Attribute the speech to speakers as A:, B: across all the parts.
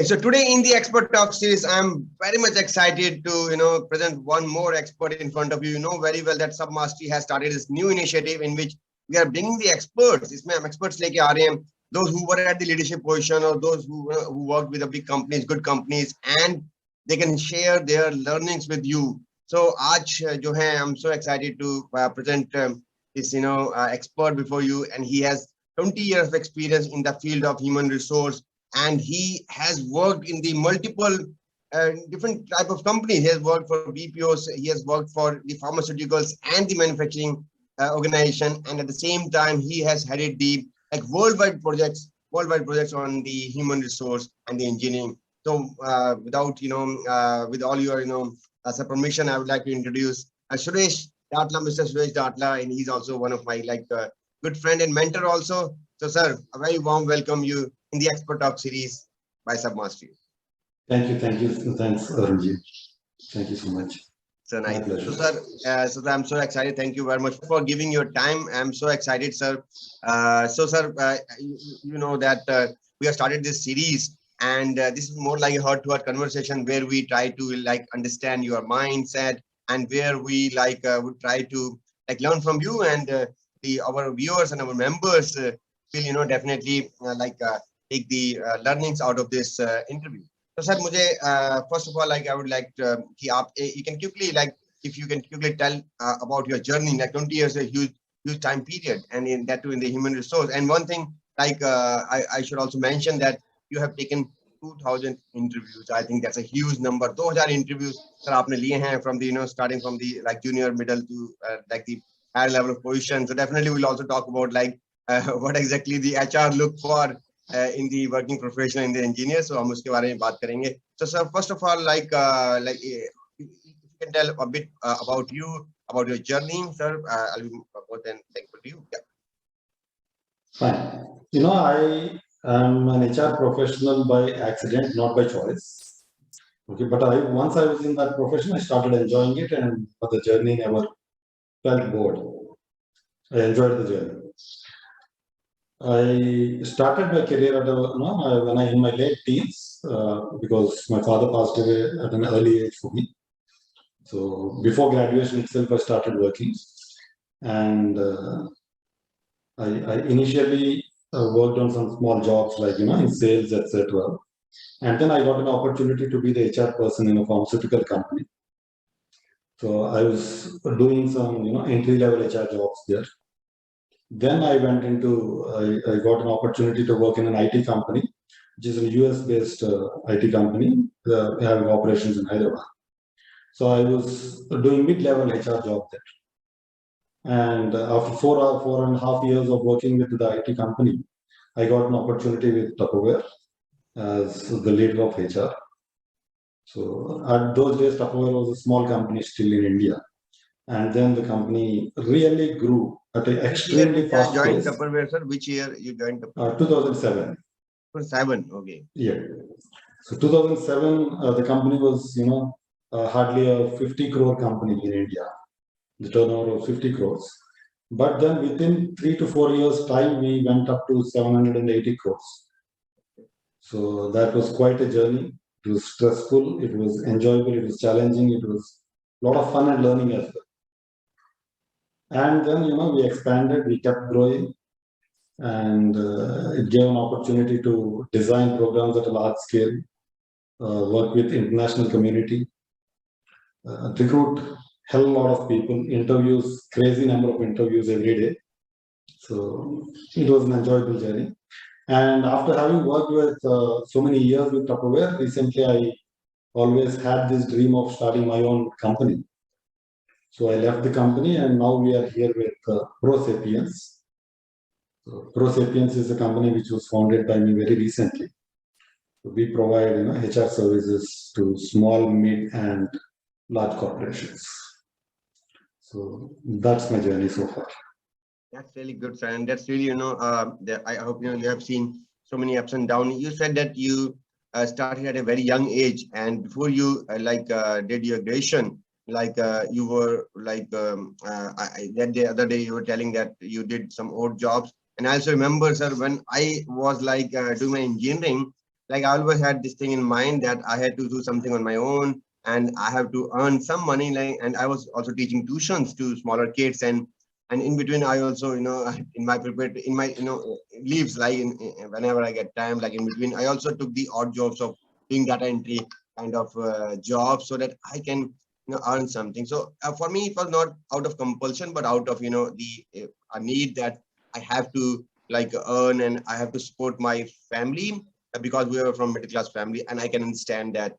A: So today in the Expert Talk series, I'm very much excited to present one more expert in front of you. You know very well that Submastery has started this new initiative in which we are bringing the experts. इसमें हम experts लेके आ रहे हैं. Those who were at the leadership position or those who worked with the big companies, good companies, and they can share their learnings with you. So आज जो है, I'm so excited to present this expert before you, and he has 20 years of experience in the field of human resource, and he has worked in the multiple different type of companies. He has worked for BPOs, he has worked for the pharmaceuticals and the manufacturing organization, and at the same time he has headed the worldwide projects on the human resource and the engineering. So without with all your as a permission, I would like to introduce Suresh Datla, Mr. Suresh Datla, and he's also one of my good friend and mentor also. So sir, a very warm welcome you in the Expert Talk series by Submastery.
B: Thank you. Thanks, Arunji. Thank you so much.
A: So nice. So sir, so I'm so excited. Thank you very much for giving your time. I'm so excited, sir. So sir, you know that we have started this series, and this is more like a heart-to-heart conversation where we try to understand your mindset, and where we would try to learn from you, and our viewers and our members will definitely take the learnings out of this interview. So sir, मुझे first of all I would like कि आप you can quickly if you can quickly tell about your journey. 20 years is a huge time period, and in that too in the human resource. And one thing I should also mention that you have taken 2000 interviews. I think that's a huge number. 2000 interviews sir आपने लिए हैं from the starting from the junior, middle to the higher level of position. So definitely we'll also talk about what exactly the HR look for in the working professional in the engineer. So हम उसके बारे में बात करेंगे. So sir, first of all if you can tell a bit about you, about your journey, sir. I'll be more than thankful to you. Yeah.
B: Fine. I am an HR professional by accident, not by choice. Okay, but once I was in that profession, I started enjoying it, and the journey never felt bored. I enjoyed the journey. I started my career when I in my late teens because my father passed away at an early age for me. So before graduation itself, I started working, and I initially worked on some small jobs in sales, etc. And then I got an opportunity to be the HR person in a pharmaceutical company. So I was doing some entry-level HR jobs there. Then I went I got an opportunity to work in an IT company, which is a US-based IT company having operations in Hyderabad. So I was doing mid-level HR job there. And after 4.5 years of working with the IT company, I got an opportunity with Tupperware as the leader of HR. So at those days, Tupperware was a small company still in India. And then the company really grew at an extremely fast pace.
A: You joined Tupperware, sir? Which year you joined Tupperware?
B: 2007.
A: 2007, okay.
B: Yeah. So 2007, the company was, hardly a 50 crore company in India. The turnover of 50 crores. But then within 3 to 4 years time, we went up to 780 crores. So that was quite a journey. It was stressful, it was enjoyable, it was challenging, it was a lot of fun and learning as well. And then, we expanded, we kept growing, and it gave an opportunity to design programs at a large scale, work with international community, recruit hell lot of people, interviews, crazy number of interviews every day. So it was an enjoyable journey. And after having worked with so many years with Tupperware, recently I always had this dream of starting my own company. So I left the company, and now we are here with ProSapiens. So ProSapiens is a company which was founded by me very recently. So we provide HR services to small, mid, and large corporations. So that's my journey so far.
A: That's really good, sir. And that's really, I hope you have seen so many ups and downs. You said that you started at a very young age, and before you did your graduation, you were that the other day you were telling that you did some odd jobs. And I also remember, sir, when I was doing my engineering, like I always had this thing in mind that I had to do something on my own and I have to earn some money. Like, and I was also teaching tuitions to smaller kids, and in between I also, in my prepared in my leaves, like whenever I get time, like in between I also took the odd jobs of doing data entry kind of jobs so that I can earn something. So for me it was not out of compulsion but out of the a need that I have to like earn and I have to support my family, because we were from middle class family, and I can understand that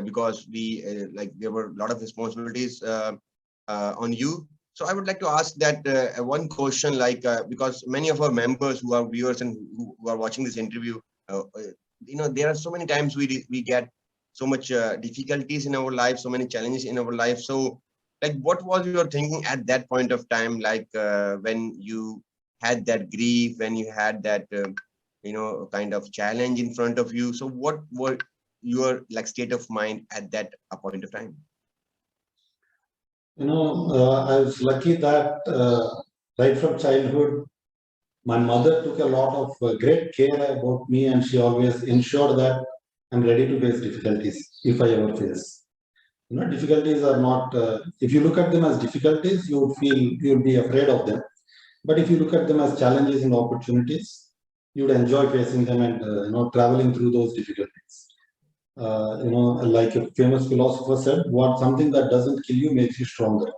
A: because we like there were a lot of responsibilities on you. So I would like to ask that one question, like because many of our members who are viewers and who are watching this interview, there are so many times we get so much difficulties in our life, so many challenges in our life. So, like, what was your thinking at that point of time, like when you had that grief, when you had that kind of challenge in front of you? So, what were your like state of mind at that point of time?
B: I was lucky that right from childhood, my mother took a lot of great care about me, and she always ensured that I'm ready to face difficulties if I ever face. Difficulties are not, if you look at them as difficulties, you would feel you'll be afraid of them. But if you look at them as challenges and opportunities, you would enjoy facing them and traveling through those difficulties. Like a famous philosopher said, what something that doesn't kill you makes you stronger.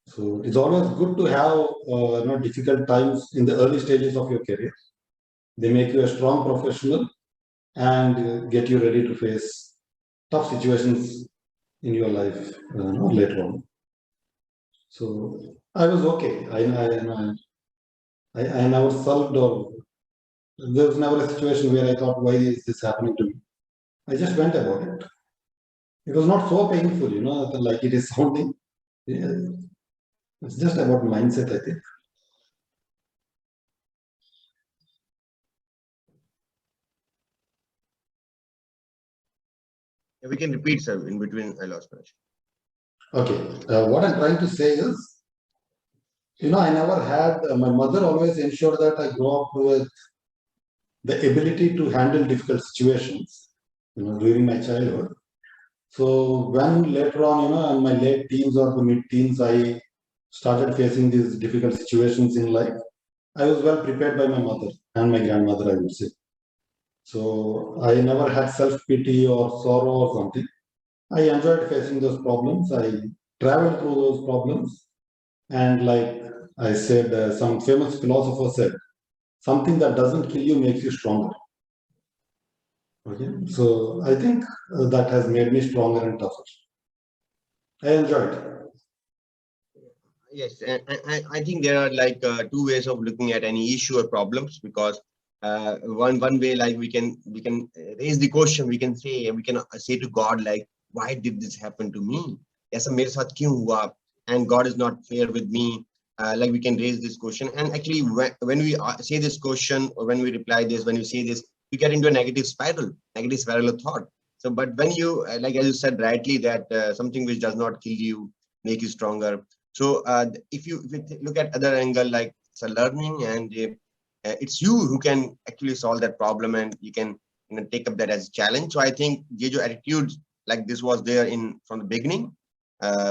B: So it's always good to have difficult times in the early stages of your career. They make you a strong professional and get you ready to face tough situations in your life later on. So I was okay. I never sulked, or there was never a situation where I thought, why is this happening to me? I just went about it. It was not so painful, like it is sounding. Yeah, it's just about mindset, I think.
A: Yeah, we can repeat, sir. In between, I lost connection.
B: Okay. What I'm trying to say is, I never had, my mother always ensured that I grow up with the ability to handle difficult situations, during my childhood. So when later on, in my late teens or the mid-teens, I started facing these difficult situations in life, I was well prepared by my mother and my grandmother, I would say. So I never had self-pity or sorrow or something. I enjoyed facing those problems. I traveled through those problems. And like I said, some famous philosopher said, something that doesn't kill you makes you stronger. Okay. So I think that has made me stronger and tougher. I enjoyed it.
A: Yes, and I think there are like two ways of looking at any issue or problems, because one way, like we can raise the question, we can say to God, like, why did this happen to me? ऐसा मेरे साथ क्यों हुआ? And God is not fair with me. Like we can raise this question, and actually when we say this question, or when we reply this, when you say this, we get into a negative spiral of thought. So, but when you like as you said rightly, that something which does not kill you make you stronger. So if you look at other angle, like it's a learning, and it's you who can actually solve that problem, and you can take up that as a challenge. So I think your attitude like this was there in from the beginning,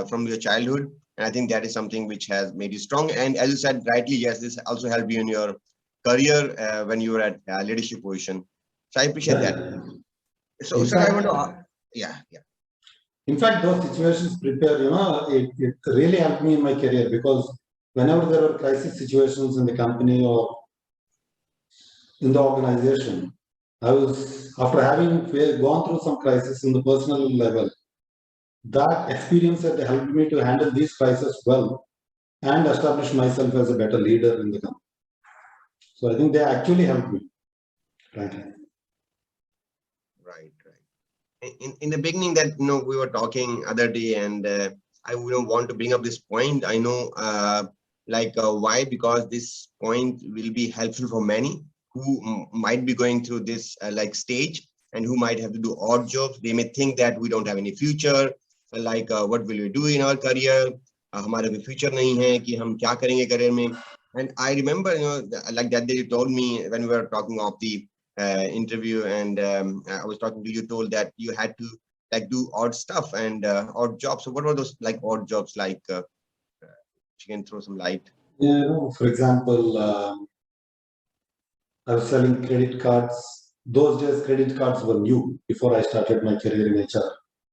A: from your childhood, and I think that is something which has made you strong. And as you said rightly, yes, this also helped you in your career when you were at leadership position. So I appreciate that. So,
B: In
A: sir, I
B: fact,
A: want to, yeah.
B: in fact, those situations prepare, it really helped me in my career, because whenever there were crisis situations in the company or in the organization, I was, after having gone through some crisis in the personal level, that experience had helped me to handle these crises well and establish myself as a better leader in the company. So I think they actually helped me, frankly.
A: Right. In the beginning, that we were talking other day, and I want to bring up this point. I know why, because this point will be helpful for many who might be going through this like stage, and who might have to do odd jobs. They may think that we don't have any future, like what will we do in our career, हमारा कोई future नहीं है कि हम क्या करेंगे career में. And I remember like that day you told me when we were talking of the interview, and I was talking to you, told that you had to like do odd stuff and odd jobs. So what were those like odd jobs like? If you can throw some light.
B: Yeah, for example, I was selling credit cards. Those days, credit cards were new before I started my career in HR.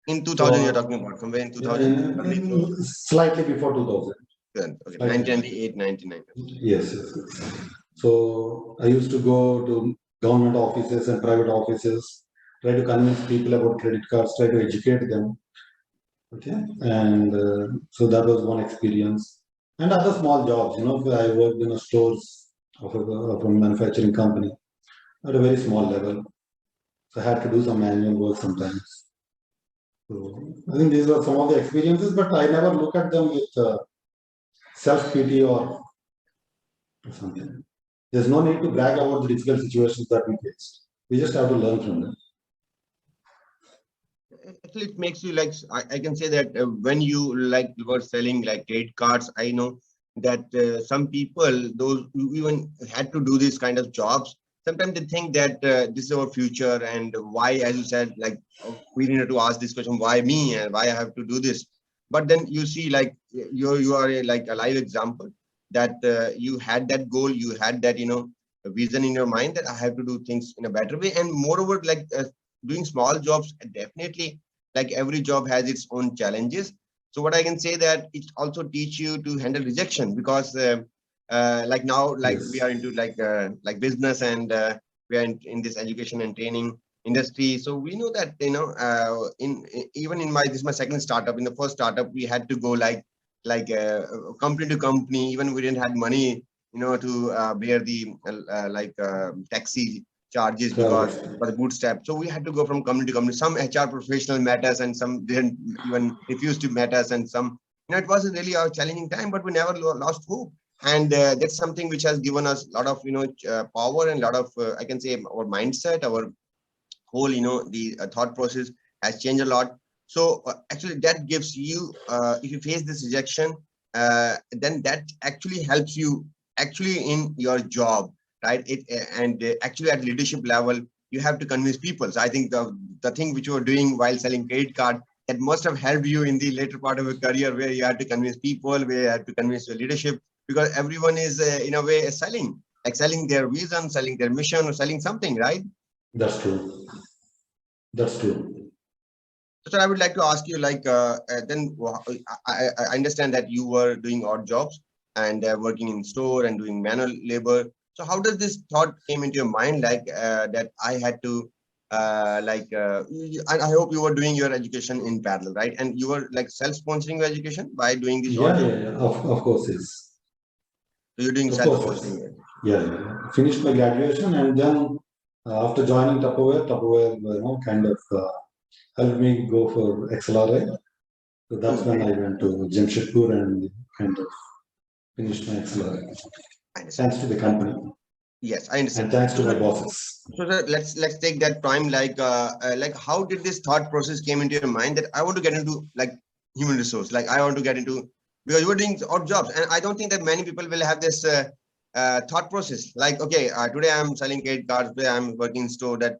A: In 2000, you're
B: So,
A: talking about somewhere in 2000, early 2000.
B: slightly before 2000.
A: Okay,
B: Slightly
A: 1998, 99.
B: Yes, yes, yes. So I used to go to government offices and private offices, try to convince people about credit cards, try to educate them. Okay, and so that was one experience. And other small jobs, I worked in a stores of a manufacturing company at a very small level. So I had to do some manual work sometimes. So I think these were some of the experiences, but I never look at them with self-pity or something. There's no need to brag about the difficult situations that we faced. We just have to learn from them.
A: Actually, it makes you like, I can say that when you like were selling like credit cards, I know that some people, those who even had to do this kind of jobs, sometimes they think that this is our future, and why, as you said, like we needed to ask this question, why me and why I have to do this. But then you see, like you are like a live example that you had that goal, you had that vision in your mind that I have to do things in a better way, and moreover, like doing small jobs, definitely, like every job has its own challenges. So what I can say that it also teach you to handle rejection, because like now, like we are
B: Yes.
A: into like business, and we are in this education and training industry. So we know that even in this is my second startup. In the first startup, we had to go like company to company. Even we didn't have money, to bear the taxi charges, because
B: Correct.
A: for the bootstrap. So we had to go from company to company. Some HR professional met us, and some didn't even refuse to met us, and some, it was really a challenging time, but we never lost hope. And that's something which has given us a lot of power, and a lot of I can say our mindset, our whole the thought process has changed a lot. So actually that gives you, if you face this rejection, then that actually helps you actually in your job, right? And actually at leadership level, you have to convince people. So I think the thing which you were doing while selling credit card, that must have helped you in the later part of your career, where you had to convince people, where you had to convince your leadership, because everyone is in a way selling, like selling their vision, selling their mission, or selling something, right?
B: That's true. That's true.
A: So I would like to ask you, like, then I understand that you were doing odd jobs and working in store and doing manual labor. So how does this thought came into your mind, like that I had to, I hope you were doing your education in parallel, right? And you were like self-sponsoring your education by doing these odd
B: Yeah,
A: jobs.
B: yeah, yeah. Of course, yes.
A: So you're doing
B: Of course, yes.
A: self-sponsoring it.
B: Yeah, yeah, yeah. Finished my graduation, and then after joining Tupperware, kind of helped me go for XLRI. So that's when
A: Okay,
B: I went to Jamshedpur and kind of finished my XLRI.
A: I understand.
B: Thanks to the company
A: Yes, I
B: and
A: understand.
B: thanks to
A: So,
B: my bosses.
A: so sir, let's take that time, like how did this thought process came into your mind that I want to get into like human resource, like I want to get into, because you were doing odd jobs, and I don't think that many people will have this thought process, like, okay, today I'm selling credit cards, today I'm working in store, that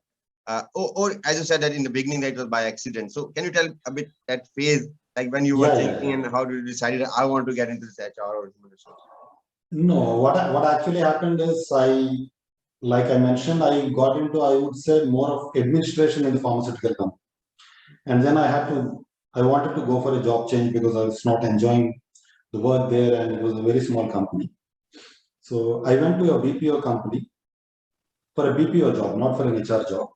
A: or as you said that in the beginning that it was by accident. So can you tell a bit that phase, like when you were
B: Yeah, yeah,
A: thinking,
B: yeah.
A: and how did you decide I want to get into this HR or human resource?
B: No, what actually happened is like I mentioned, I got into, I would say, more of administration in the pharmaceutical company. And then I wanted to go for a job change because I was not enjoying the work there, and it was a very small company. So I went to a BPO company for a BPO job, not for an HR job.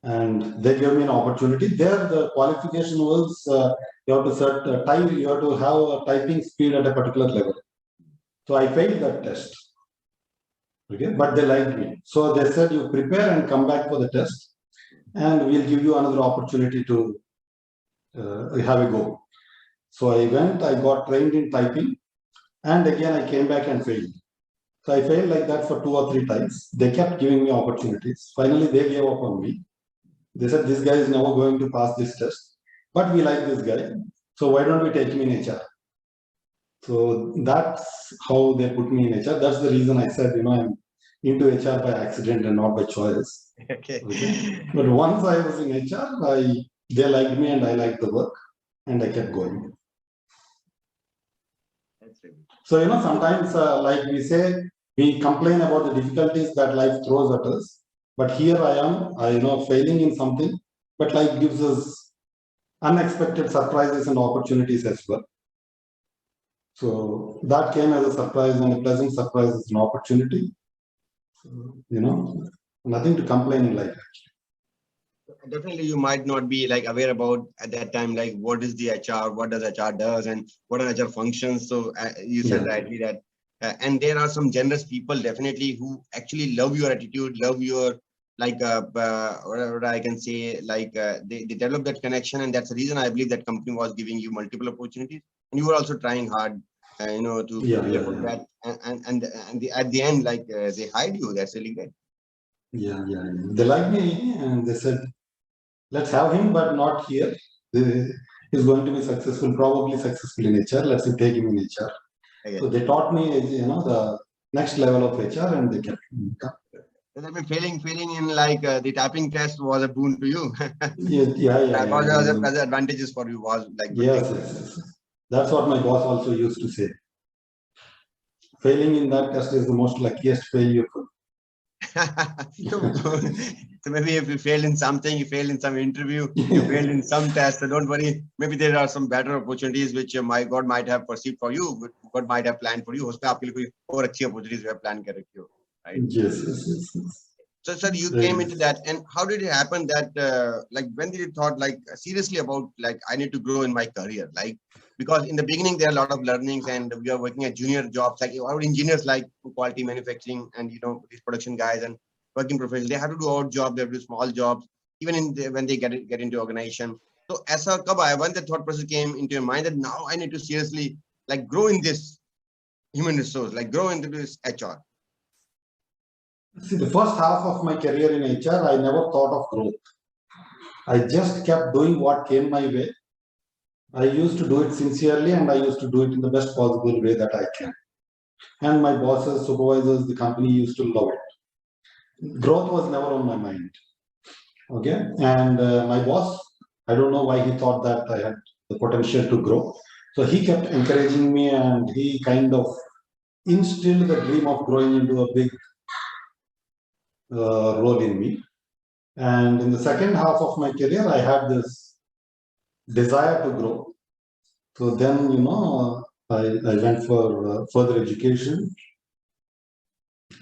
B: And they gave me an opportunity. There, the qualification was you have to you have to have a typing speed at a particular level. So I failed that test. Okay, but they liked me. So they said, you prepare and come back for the test, and we'll give you another opportunity to have a go. So I went, I got trained in typing, and again I came back and failed. So I failed like that for 2 or 3 times. They kept giving me opportunities. Finally, they gave up on me. They said, this guy is never going to pass this test, but we like this guy. So why don't we take him in HR? So that's how they put me in HR. That's the reason I said, I'm into HR by accident and not by choice.
A: Okay.
B: But once I was in HR, they liked me and I liked the work, and I kept going.
A: That's really
B: So, sometimes, like we say, we complain about the difficulties that life throws at us. But here I am, failing in something, but life gives us unexpected surprises and opportunities as well. So that came as a surprise, and a pleasant surprise is an opportunity. So, nothing to complain in life.
A: definitely you might not be like aware about at that time, like what is the HR, what does HR does, and what are HR functions. So you said rightly that, and there are some generous people definitely who actually love your attitude, love your like whatever I can say, like they develop that connection, and that's the reason I believe that company was giving you multiple opportunities, and you were also trying hard, to prepare for that, at the end, like they hired you. That's really great.
B: Yeah. They liked me, and they said, let's have him, but not here. He's going to be successful, probably successful in HR. Let's take him in HR.
A: Okay.
B: So they taught me, the next level of HR, and they kept me.
A: I mean, failing in like the typing test was a boon to you.
B: Yeah.
A: Was advantages for you, was like good
B: Yes. That's what my boss also used to say. Failing in that test is the most luckiest failure.
A: So maybe if you fail in something, you fail in some interview, you failed in some test, so don't worry. Maybe there are some better opportunities which my God might have perceived for you, God might have planned for you. उसमें आपके लिए कोई और अच्छी opportunities we have planned कर रखी हो, right?
B: Yes.
A: So, sir, you came into that, and how did it happen that, like, when did you thought, like, seriously about, like, I need to grow in my career? Like, because in the beginning, there are a lot of learnings, and we are working at junior jobs, like our engineers, like quality manufacturing, and, these production guys and working professionals, they have to do odd jobs, they have to do small jobs, even when they get into organization. So, ऐसा कब आया, when the thought process came into your mind that now I need to seriously, like, grow in this human resource, like, grow into this HR?
B: See, the first half of my career in HR, I never thought of growth. I just kept doing what came my way. I used to do it sincerely, and I used to do it in the best possible way that I can. And my bosses, supervisors, the company used to love it. Growth was never on my mind. Okay. And my boss, I don't know why he thought that I had the potential to grow. So he kept encouraging me, and he kind of instilled the dream of growing into a big role in me. And in the second half of my career, I had this desire to grow. So then, I went for further education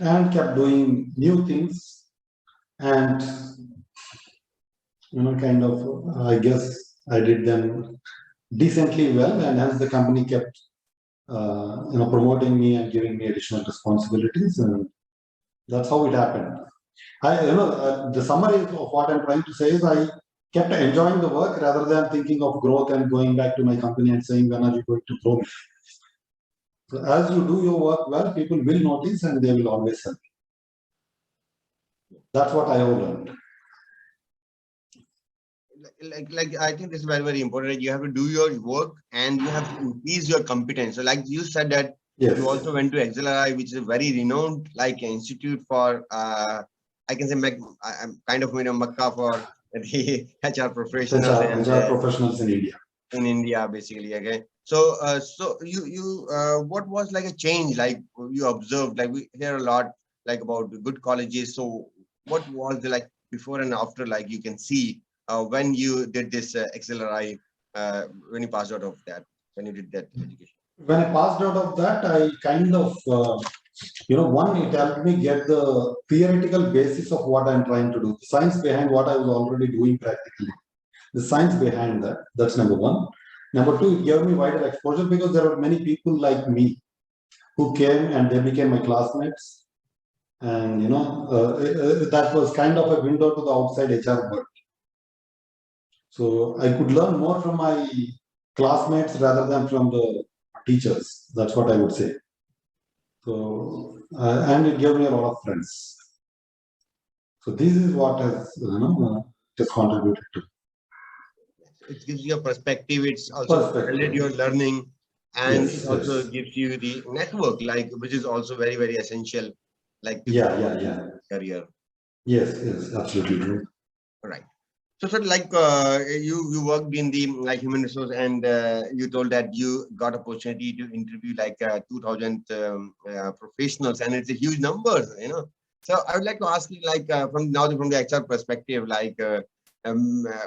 B: and kept doing new things. And, I guess I did them decently well. And hence the company kept, promoting me and giving me additional responsibilities. And that's how it happened. The summary of what I'm trying to say is I kept enjoying the work rather than thinking of growth and going back to my company and saying, when are you going to grow? So as you do your work well, people will notice and they will always help. That's what I have learned.
A: Like I think this is very, very important. You have to do your work and you have to increase your competence. So like you said that you also went to XLRI, which is a very renowned like institute for I can say I'm kind of Makkah for the HR professionals and
B: HR professionals in India.
A: In India, basically. Okay. So so you what was like a change like you observed? Like we hear a lot like about the good colleges. So what was the like before and after, like you can see when you did this XLRI, when you passed out of that, when you did that education?
B: When I passed out of that, I kind of, it helped me get the theoretical basis of what I'm trying to do, the science behind what I was already doing practically. The science behind that, that's number one. Number two, it gave me wider exposure because there are many people like me who came and they became my classmates. And, that was kind of a window to the outside HR world. So I could learn more from my classmates rather than from the teachers. That's what I would say. So, and it gave me a lot of friends. So this is what has, just contributed to.
A: It gives you a perspective. It's also related your learning, and it also gives you the network, like which is also very, very essential. like
B: Yeah.
A: career.
B: Yes, absolutely true.
A: Right. So, sir, like you worked in the like human resource, and you told that you got opportunity to interview like 2,000 professionals, and it's a huge number. So, I would like to ask you, like from the HR perspective, like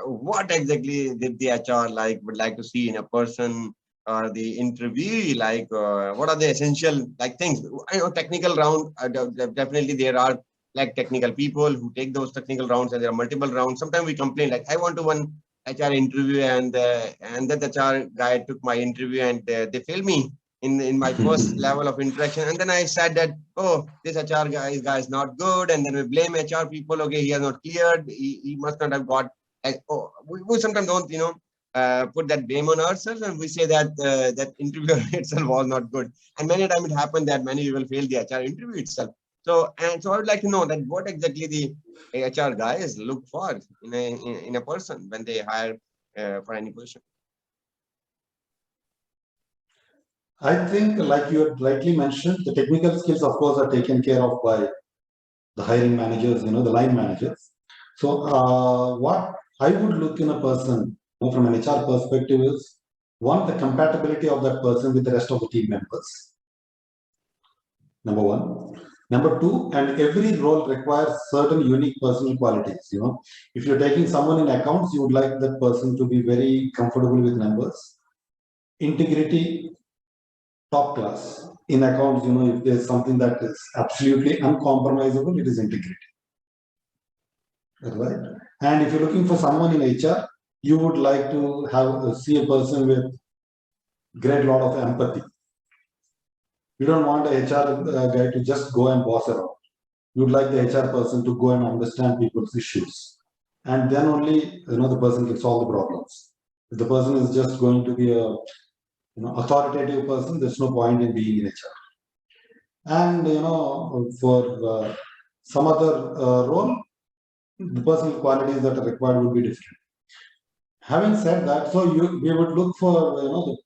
A: what exactly did the HR like would like to see in a person or the interviewee? Like, what are the essential like things? I know technical round, definitely there are like technical people who take those technical rounds, and there are multiple rounds. Sometimes we complain like, I want to one HR interview, and that HR guy took my interview, and they failed me in my first level of interaction. And then I said that, oh, this HR guy is not good, and then we blame HR people. Okay, he has not cleared. He must not have got. Oh, we sometimes don't put that blame on ourselves, and we say that that interview itself was not good. And many times it happened that many people fail the HR interview itself. So I would like to know that what exactly the HR guys look for in a person when they hire for any position.
B: I think, like you had rightly mentioned, the technical skills, of course, are taken care of by the hiring managers, the line managers. So, what I would look in a person, from an HR perspective is, one, the compatibility of that person with the rest of the team members. Number one. Number two, and every role requires certain unique personal qualities. If you're taking someone in accounts, you would like that person to be very comfortable with numbers. Integrity, top class. In accounts, if there's something that is absolutely uncompromisable, it is integrity. Right? And if you're looking for someone in HR, you would like to see a person with great lot of empathy. You don't want a HR guy to just go and boss around. You'd like the HR person to go and understand people's issues. And then only, the person can solve the problems. If the person is just going to be a authoritative person, there's no point in being in HR. And, for some other role, the personal qualities that are required would be different. Having said that, so we would look for, the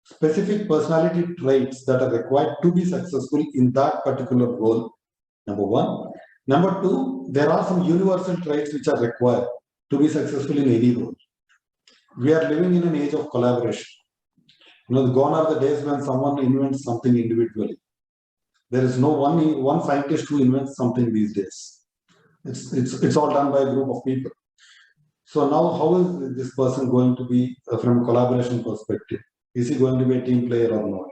B: specific personality traits that are required to be successful in that particular role. Number one. Number two, there are some universal traits which are required to be successful in any role. We are living in an age of collaboration. Gone are the days when someone invents something individually. There is no one scientist who invents something these days. It's all done by a group of people. So now, how is this person going to be from a collaboration perspective? Is he going to be a team player or not?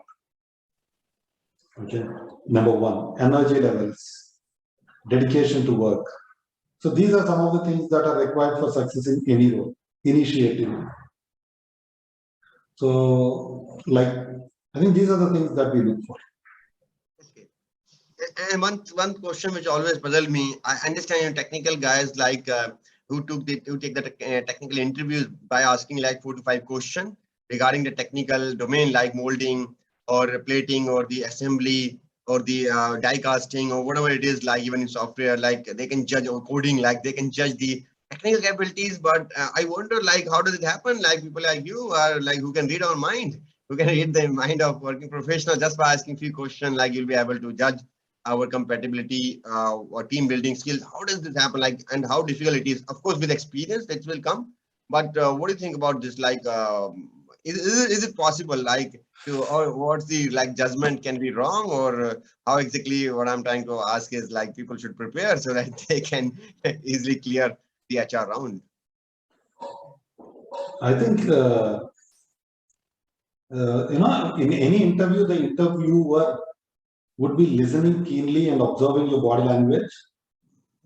B: Okay. Number one, energy levels, dedication to work. So these are some of the things that are required for success in any role. Initiative. So, I think these are the things that we look for.
A: Okay. And one question which always puzzled me, I understand technical guys like who take the technical interviews by asking like 4 to 5 questions regarding the technical domain, like molding or plating or the assembly or the die casting or whatever it is, like even in software, like they can judge, or coding, like they can judge the technical capabilities. But I wonder, like, how does it happen? Like people like you are like who can read our mind, who can read the mind of working professional just by asking few questions, like you'll be able to judge our compatibility or team building skills. How does this happen? Like, and how difficult it is? Of course, with experience, that will come. But what do you think about this? Like, is it possible? Like, or what's the like judgment can be wrong, or how exactly? What I'm trying to ask is like people should prepare so that they can easily clear the HR round.
B: I think in any interview, the interviewer would be listening keenly and observing your body language.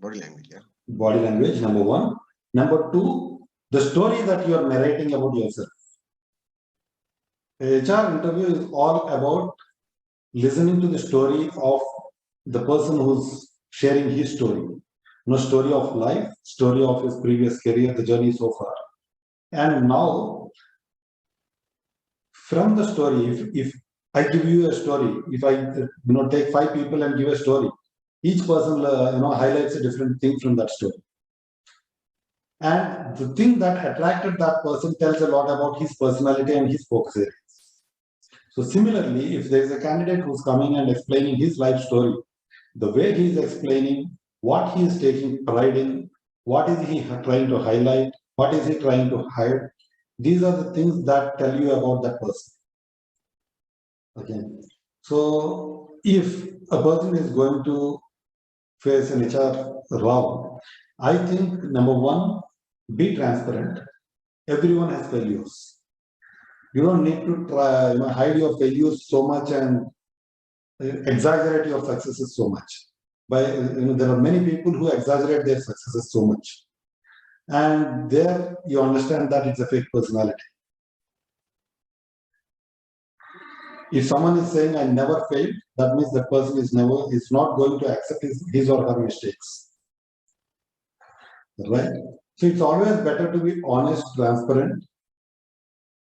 A: Body language, yeah.
B: Body language, number one. Number two, the story that you are narrating about yourself. HR interview is all about listening to the story of the person who's sharing his story. Story of life, story of his previous career, the journey so far. And now, from the story, if I give you a story, if I take 5 people and give a story, each person highlights a different thing from that story. And the thing that attracted that person tells a lot about his personality and his focus areas. So similarly, if there is a candidate who's coming and explaining his life story, the way he is explaining, what he is taking pride in, what is he trying to highlight, what is he trying to hide. These are the things that tell you about that person. Okay. So if a person is going to face an HR round, I think number one, be transparent. Everyone has failures. You don't need to try, hide your failures so much and exaggerate your successes so much. There are many people who exaggerate their successes so much, and there you understand that it's a fake personality. If someone is saying I never failed, that means that person is not going to accept his or her mistakes. Right? So it's always better to be honest, transparent,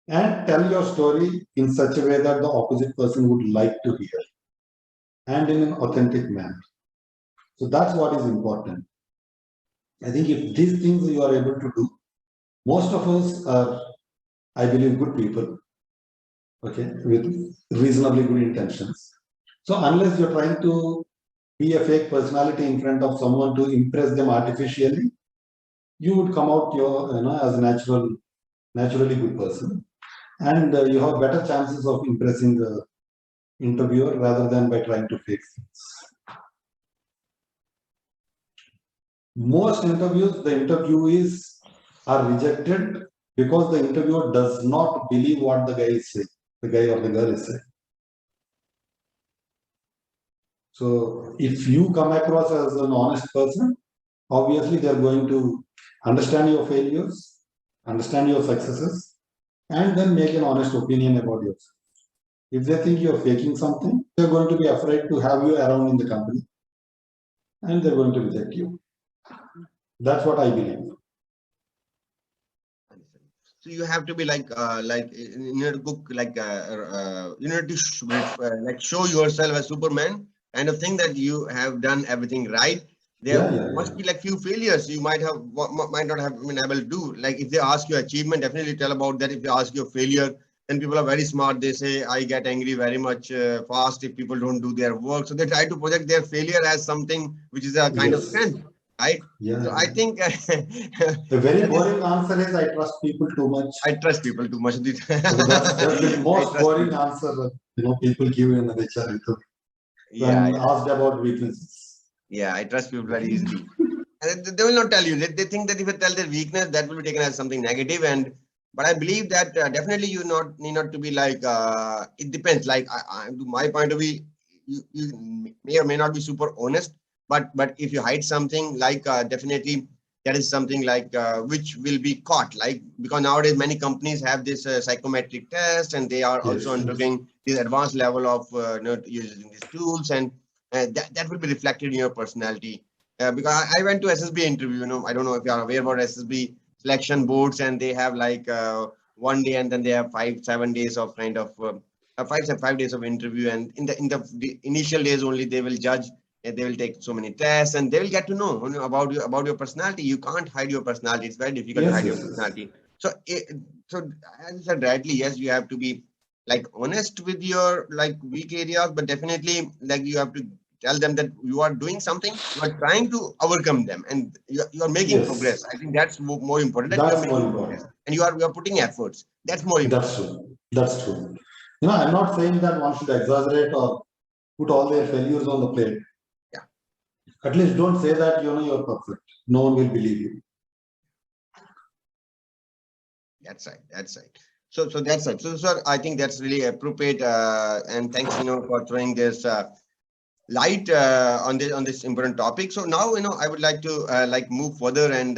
B: and tell your story in such a way that the opposite person would like to hear, and in an authentic manner. So that's what is important. I think if these things you are able to do, most of us are, I believe, good people, okay, with reasonably good intentions. So unless you're trying to be a fake personality in front of someone to impress them artificially, you would come out as a naturally good person, and you have better chances of impressing the interviewer rather than by trying to fake things. Most interviews, the interviewees are rejected because the interviewer does not believe what the guy is saying, the guy or the girl is saying. So if you come across as an honest person, obviously they're going to understand your failures, understand your successes, and then make an honest opinion about yourself. If they think you're faking something, they're going to be afraid to have you around in the company, and they're going to reject you. That's what I believe.
A: So you have to be like you need to cook you need to like show yourself as Superman kind of thing, that you have done everything right. There must be like few failures you might not have been able to do. Like if they ask you achievement, definitely tell about that. If they ask you a failure, then people are very smart. They say I get angry very much fast if people don't do their work. So they try to project their failure as something which is a kind of strength, right?
B: Yeah.
A: So I think
B: the very boring answer is I trust people too much.
A: I trust people too much.
B: So that's the most boring answer people give in an HR interview. When asked about weaknesses.
A: Yeah, I trust people very easily. And they will not tell you. They think that if you tell their weakness, that will be taken as something negative. But I believe that definitely you need not to be like. It depends. Like to my point of view, you may or may not be super honest. But if you hide something, like definitely that is something like which will be caught. Like because nowadays many companies have this psychometric test, and they are also undergoing this advanced level of using these tools, and that will be reflected in your personality. Because I went to SSB interview, I don't know if you are aware about SSB selection boards, and they have like 1 day, and then they have 5-7 days of kind of 5 days of interview. And in the initial days only, they will judge, and they will take so many tests, and they will get to know about your personality. You can't hide your personality. It's very difficult to hide your personality. So as you said rightly, yes, you have to be like honest with your like weak areas, but definitely like you have to tell them that you are doing something, you are trying to overcome them, and you are making progress. I think that's more important. That
B: that's
A: you are making progress, and you are putting efforts. That's more important.
B: That's true. I'm not saying that one should exaggerate or put all their failures on the plate.
A: Yeah.
B: At least don't say that you're perfect. No one will believe you.
A: That's right. So that's right. So sir, I think that's really appropriate. And thanks, for throwing this light on this important topic. So now I would like to move further, and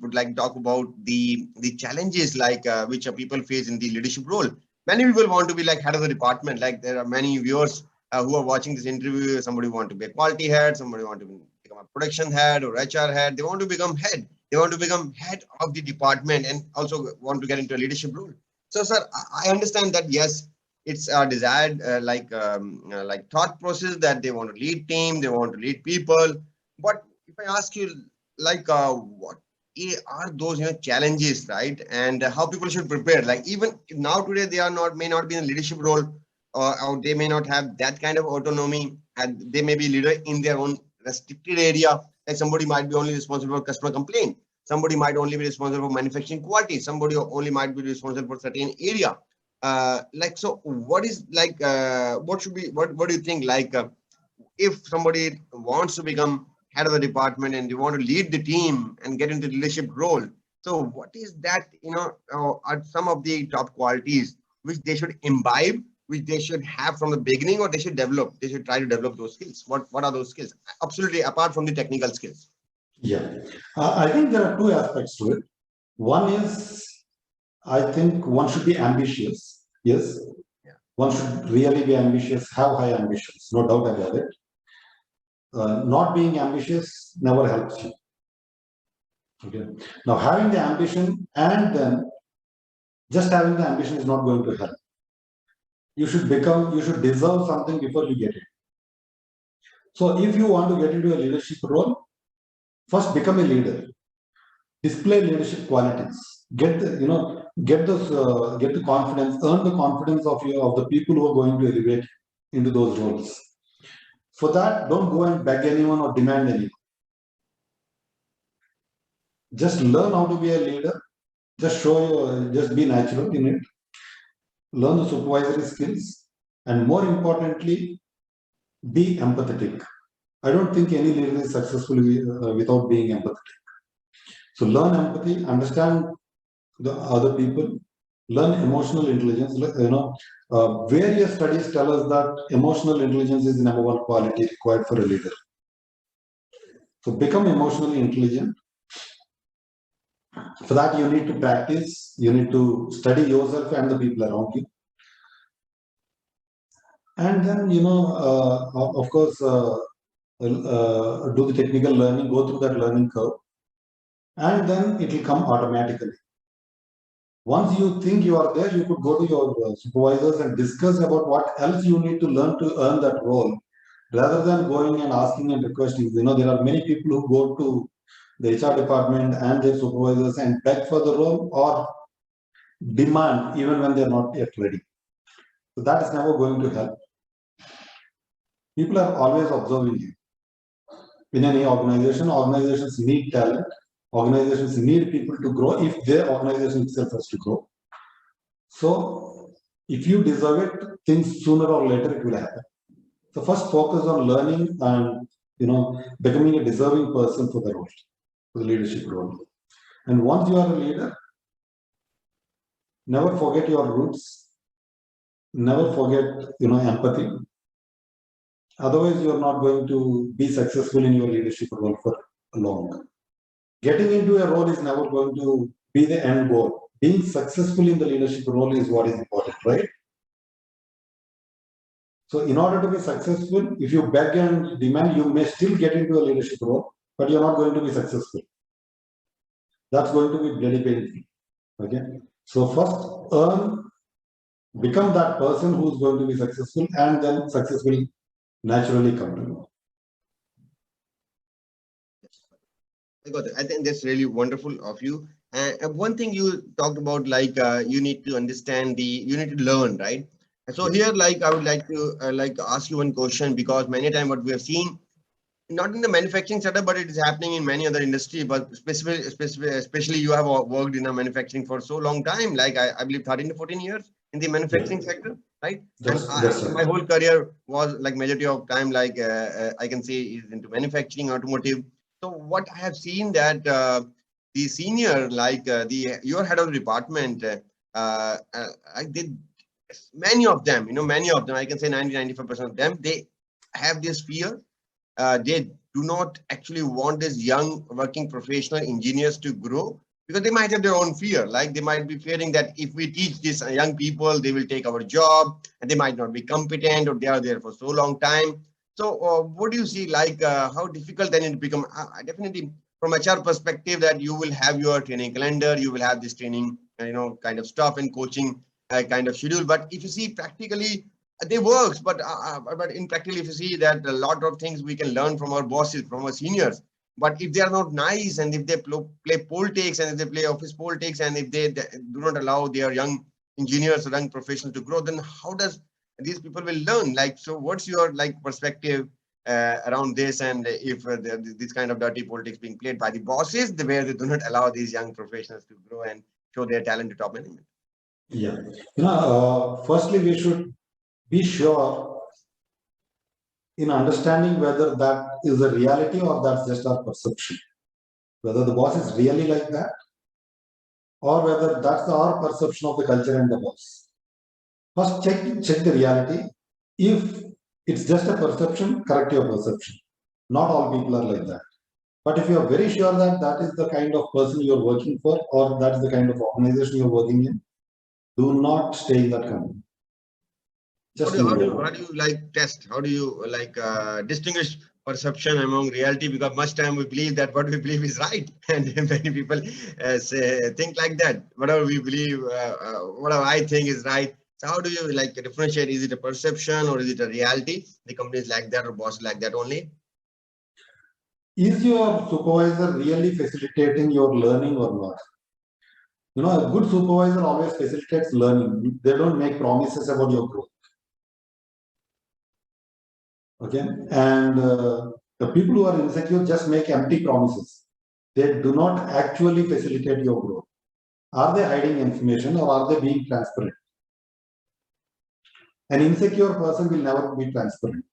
A: would like to talk about the challenges which people face in the leadership role. Many people want to be like head of the department. Like there are many viewers who are watching this interview. Somebody want to be a quality head, somebody want to become a production head or HR head. They want to become head. They want to become head of the department, and also want to get into a leadership role. So sir, I understand that yes, it's a desired like thought process that they want to lead team, they want to lead people. But if I ask you like what are those challenges, right? And how people should prepare, like even now today they may not be in a leadership role, or they may not have that kind of autonomy. and they may be leader in their own restricted area. Like somebody might be only responsible for customer complaint. Somebody might only be responsible for manufacturing quality. Somebody only might be responsible for certain area. Like, so what is like, what should be, what do you think? Like, if somebody wants to become head of the department and they want to lead the team and get into the leadership role, so what is that, are some of the top qualities which they should imbibe, which they should have from the beginning, or they should develop, they should try to develop those skills? What are those skills, absolutely apart from the technical skills?
B: Yeah, I think there are two aspects to it. One is, I think one should be ambitious. Yes,
A: Yeah.
B: one should really be ambitious, have high ambitions, no doubt about it. Not being ambitious never helps you. Okay. Now, having the ambition and then just having the ambition is not going to help. You should deserve something before you get it. So if you want to get into a leadership role, first become a leader. Display leadership qualities. Get the confidence, earn the confidence of the people who are going to elevate into those roles. For that, don't go and beg anyone or demand anyone. Just learn how to be a leader. Just be natural in it. Learn the supervisory skills, and more importantly, be empathetic. I don't think any leader is successful without being empathetic. So learn empathy, understand the other people, learn emotional intelligence. Various studies tell us that emotional intelligence is the number one quality required for a leader. So become emotionally intelligent. For that, you need to practice, you need to study yourself and the people around you. And then, of course, do the technical learning, go through that learning curve, and then it will come automatically. Once you think you are there, you could go to your supervisors and discuss about what else you need to learn to earn that role, rather than going and asking and requesting. There are many people who go to the HR department and their supervisors and beg for the role or demand even when they're not yet ready. So that is never going to help. People are always observing you. In any organization, organizations need talent. Organizations need people to grow if their organization itself has to grow. So if you deserve it, things sooner or later it will happen. So first focus on learning and becoming a deserving person for the role, for the leadership role. And once you are a leader, never forget your roots. Never forget empathy. Otherwise, you are not going to be successful in your leadership role for long. Getting into a role is never going to be the end goal. Being successful in the leadership role is what is important, right? So in order to be successful, if you beg and demand, you may still get into a leadership role, but you're not going to be successful. That's going to be very painful. Okay. So first become that person who's going to be successful, and then success will naturally come to you.
A: I got it. I think that's really wonderful of you. And one thing you talked about, like you need to understand you need to learn, right? So here, like I would like to ask you one question, because many times what we have seen, not in the manufacturing setup, but it is happening in many other industry. But especially you have worked in a manufacturing for so long time, like I believe 13 to 14 years in the manufacturing sector, right?
B: That's
A: And my whole career was like majority of time, like I can say, is into manufacturing, automotive. So what I have seen that the senior, like your head of the department, I did many of them, I can say 90-95% of them, they have this fear. They do not actually want these young working professional engineers to grow, because they might have their own fear. Like they might be fearing that if we teach these young people, they will take our job and they might not be competent, or they are there for so long time. So what do you see, like how difficult then it become? Definitely from HR perspective, that you will have your training calendar, you will have this training, kind of stuff and coaching kind of schedule. But if you see practically, they works, but in practically, if you see that a lot of things we can learn from our bosses, from our seniors, but if they are not nice, and if they play politics, and if they play office politics, and if they do not allow their young engineers or young professionals to grow, then how does these people will learn. Like, so what's your like perspective around this, and if this kind of dirty politics being played by the bosses, where they do not allow these young professionals to grow and show their talent to top management?
B: Yeah. Firstly, we should be sure in understanding whether that is a reality or that's just our perception. Whether the boss is really like that, or whether that's our perception of the culture and the boss. First, check the reality. If it's just a perception, correct your perception. Not all people are like that. But if you are very sure that that is the kind of person you're working for, or that's the kind of organization you're working in, do not stay in that company. Just
A: How do you like test? How do you like distinguish perception among reality? Because much time we believe that what we believe is right, and many people think like that. Whatever we believe, whatever I think is right. So how do you like differentiate? Is it a perception or is it a reality? The company is like that or boss is like that only?
B: Is your supervisor really facilitating your learning or not? A good supervisor always facilitates learning. They don't make promises about your growth. Okay, and the people who are insecure just make empty promises. They do not actually facilitate your growth. Are they hiding information or are they being transparent? An insecure person will never be transparent.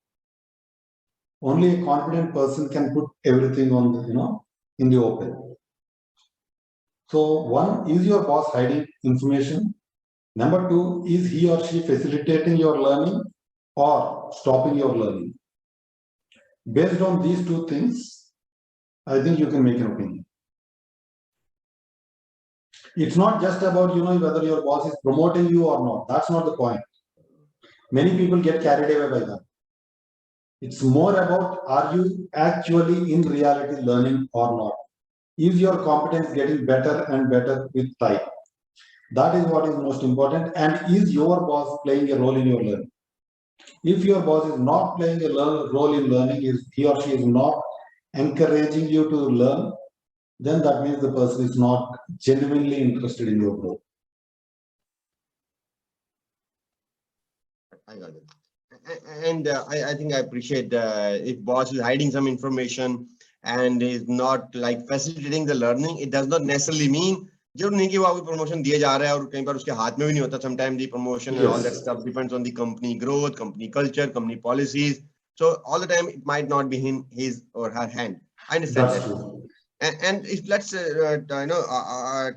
B: Only a confident person can put everything on the, in the open. So one, is your boss hiding information? Number two, is he or she facilitating your learning or stopping your learning? Based on these two things, I think you can make an opinion. It's not just about, whether your boss is promoting you or not. That's not the point. Many people get carried away by that. It's more about, are you actually in reality learning or not? Is your competence getting better and better with time? That is what is most important. And is your boss playing a role in your learning? If your boss is not playing a role in learning, is he or she is not encouraging you to learn, then that means the person is not genuinely interested in your growth.
A: I got it. And I think I appreciate if boss is hiding some information and is not like facilitating the learning, it does not necessarily mean जरूर नहीं कि वो आपको promotion दिए जा रहा है और कई बार उसके हाथ में भी नहीं होता. Sometimes the promotion and all that stuff depends on the company growth, company culture, company policies. So all the time it might not be in his or her hand. I understand
B: That's
A: that.
B: true.
A: And if let's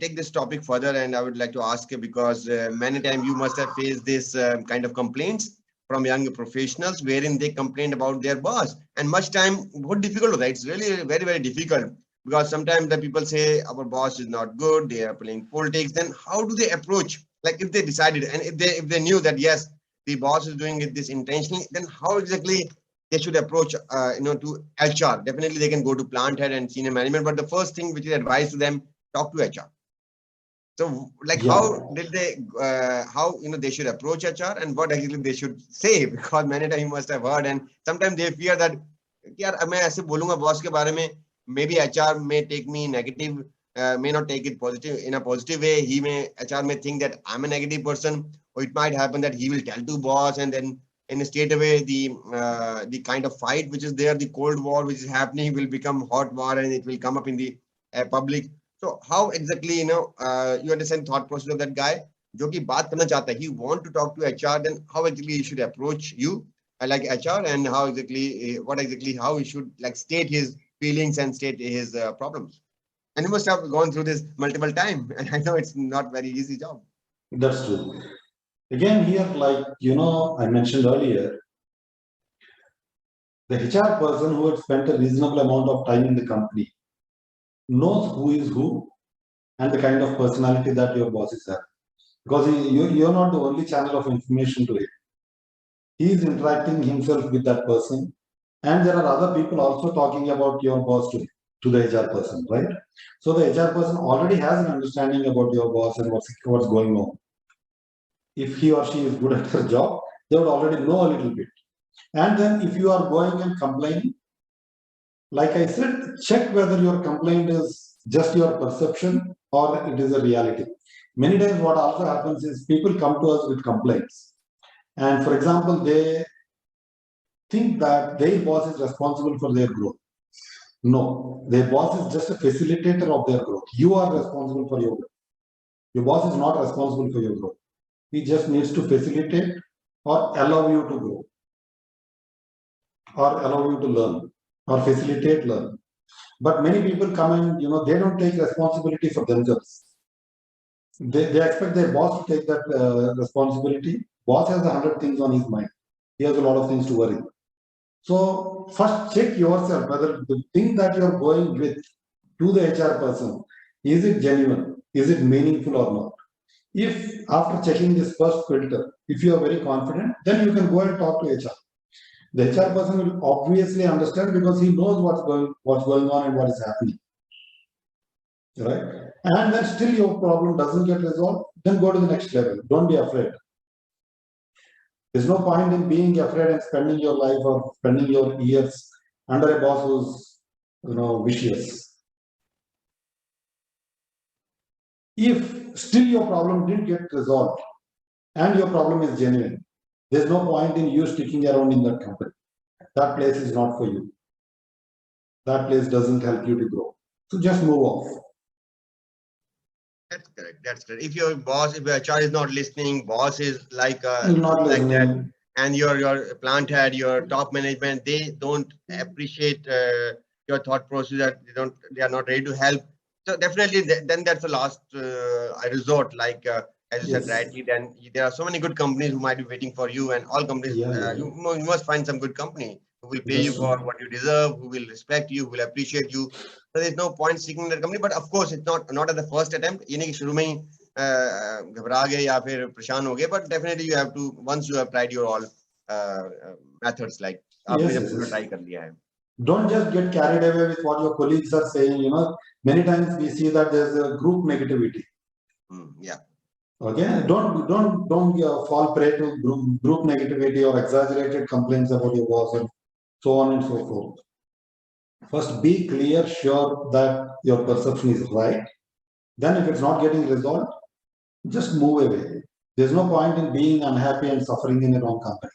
A: take this topic further, and I would like to ask you, because many times you must have faced this kind of complaints from young professionals wherein they complain about their boss, and much time what difficult, right? It's really very, very difficult, because sometimes the people say our boss is not good, they are playing politics. Then how do they approach, like if they decided and if they knew that yes, the boss is doing this intentionally, then how exactly they should approach to HR? Definitely they can go to plant head and senior management, but the first thing which is advised to them, talk to HR. So like how did they how they should approach HR, and what exactly they should say? Because many times you must have heard, and sometimes they fear that यार मैं ऐसे बोलूंगा boss के बारे में, maybe HR may take me negative, may not take it positive in a positive way. HR may think that I'm a negative person, or it might happen that he will tell to boss, and then in a straight away the kind of fight which is there, the cold war which is happening, will become hot war, and it will come up in the public. So how exactly you understand thought process of that guy जो कि बात करना चाहता है, he want to talk to HR, then how exactly he should approach you like HR, and how exactly how he should like state his feelings and state his problems. And you must have gone through this multiple times, and I know it's not very easy job.
B: That's true. Again, here, like, I mentioned earlier, the HR person who had spent a reasonable amount of time in the company knows who is who and the kind of personality that your bosses have. Because you're not the only channel of information to him. He is interacting himself with that person. And there are other people also talking about your boss to the HR person, right? So the HR person already has an understanding about your boss and what's going on. If he or she is good at their job, they would already know a little bit. And then if you are going and complaining, like I said, check whether your complaint is just your perception or it is a reality. Many times what also happens is people come to us with complaints. And for example, they think that their boss is responsible for their growth. No, their boss is just a facilitator of their growth. You are responsible for your growth. Your boss is not responsible for your growth. He just needs to facilitate or allow you to grow, or allow you to learn, or facilitate learn. But many people come and they don't take responsibility for themselves. They expect their boss to take that responsibility. Boss has 100 things on his mind. He has a lot of things to worry. So first check yourself whether the thing that you're going with to the HR person, is it genuine? Is it meaningful or not? If after checking this first filter, if you are very confident, then you can go and talk to HR. The HR person will obviously understand because he knows what's going on and what is happening. Right? And then still your problem doesn't get resolved, then go to the next level. Don't be afraid. There's no point in being afraid and spending your life or spending your years under a boss who's vicious. If still your problem didn't get resolved and your problem is genuine, there's no point in you sticking around in that company. That place is not for you. That place doesn't help you to grow. So just move off.
A: That's correct. That's correct. If your boss, if your HR is not listening, boss is like
B: Not
A: like that,
B: listening.
A: and your plant head, your top management, they don't appreciate your thought process. That they are not ready to help. So definitely, then that's the last resort. Like as you said
B: Yes.
A: rightly, then there are so many good companies who might be waiting for you, and all companies.
B: Yeah.
A: You must find some good company who will pay you
B: That's
A: for
B: true.
A: what you deserve, who will respect you, who will appreciate you. So there's no point seeking that company. But of course, it's not at the first attempt. ये नहीं कि शुरू में ही घबरा गए या फिर परेशान हो गए. But definitely you have to, once you have tried your all methods, like आपने
B: Yes,
A: जब
B: yes,
A: पूरा
B: yes.
A: try कर लिया है.
B: Don't just get carried away with what your colleagues are saying. Many times we see that there's a group negativity.
A: Yeah.
B: Okay, don't fall prey to group negativity or exaggerated complaints about your boss and so on and so forth. First, be clear, sure that your perception is right. Then, if it's not getting resolved, just move away. There's no point in being unhappy and suffering in a wrong company.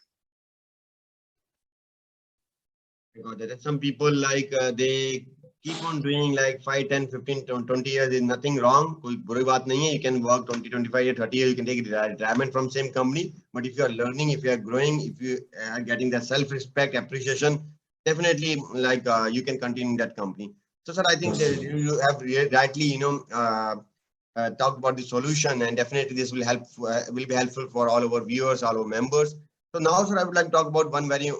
A: Some people like they keep on doing like 5, 10, 15, 20 years. There's nothing wrong. कोई बुरी बात नहीं है. You can work 20, 25 years, 30 years. You can take retirement from same company. But if you are learning, if you are growing, if you are getting that self-respect, appreciation, definitely like you can continue in that company. So sir, I think that you have rightly talked about the solution, and definitely this will help will be helpful for all our viewers, all our members. So now, sir, I would like to talk about one very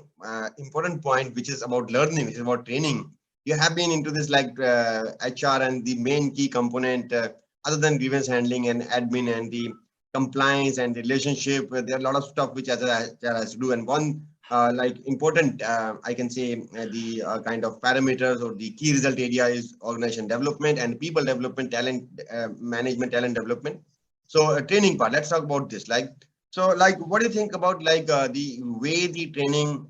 A: important point, which is about learning, which is about training. You have been into this like HR, and the main key component, other than grievance handling and admin and the compliance and relationship, there are a lot of stuff which HR has to do. And one like important, I can say the kind of parameters or the key result area is organization development and people development, talent management, talent development. So training part, let's talk about this. So, like, what do you think about like the way the training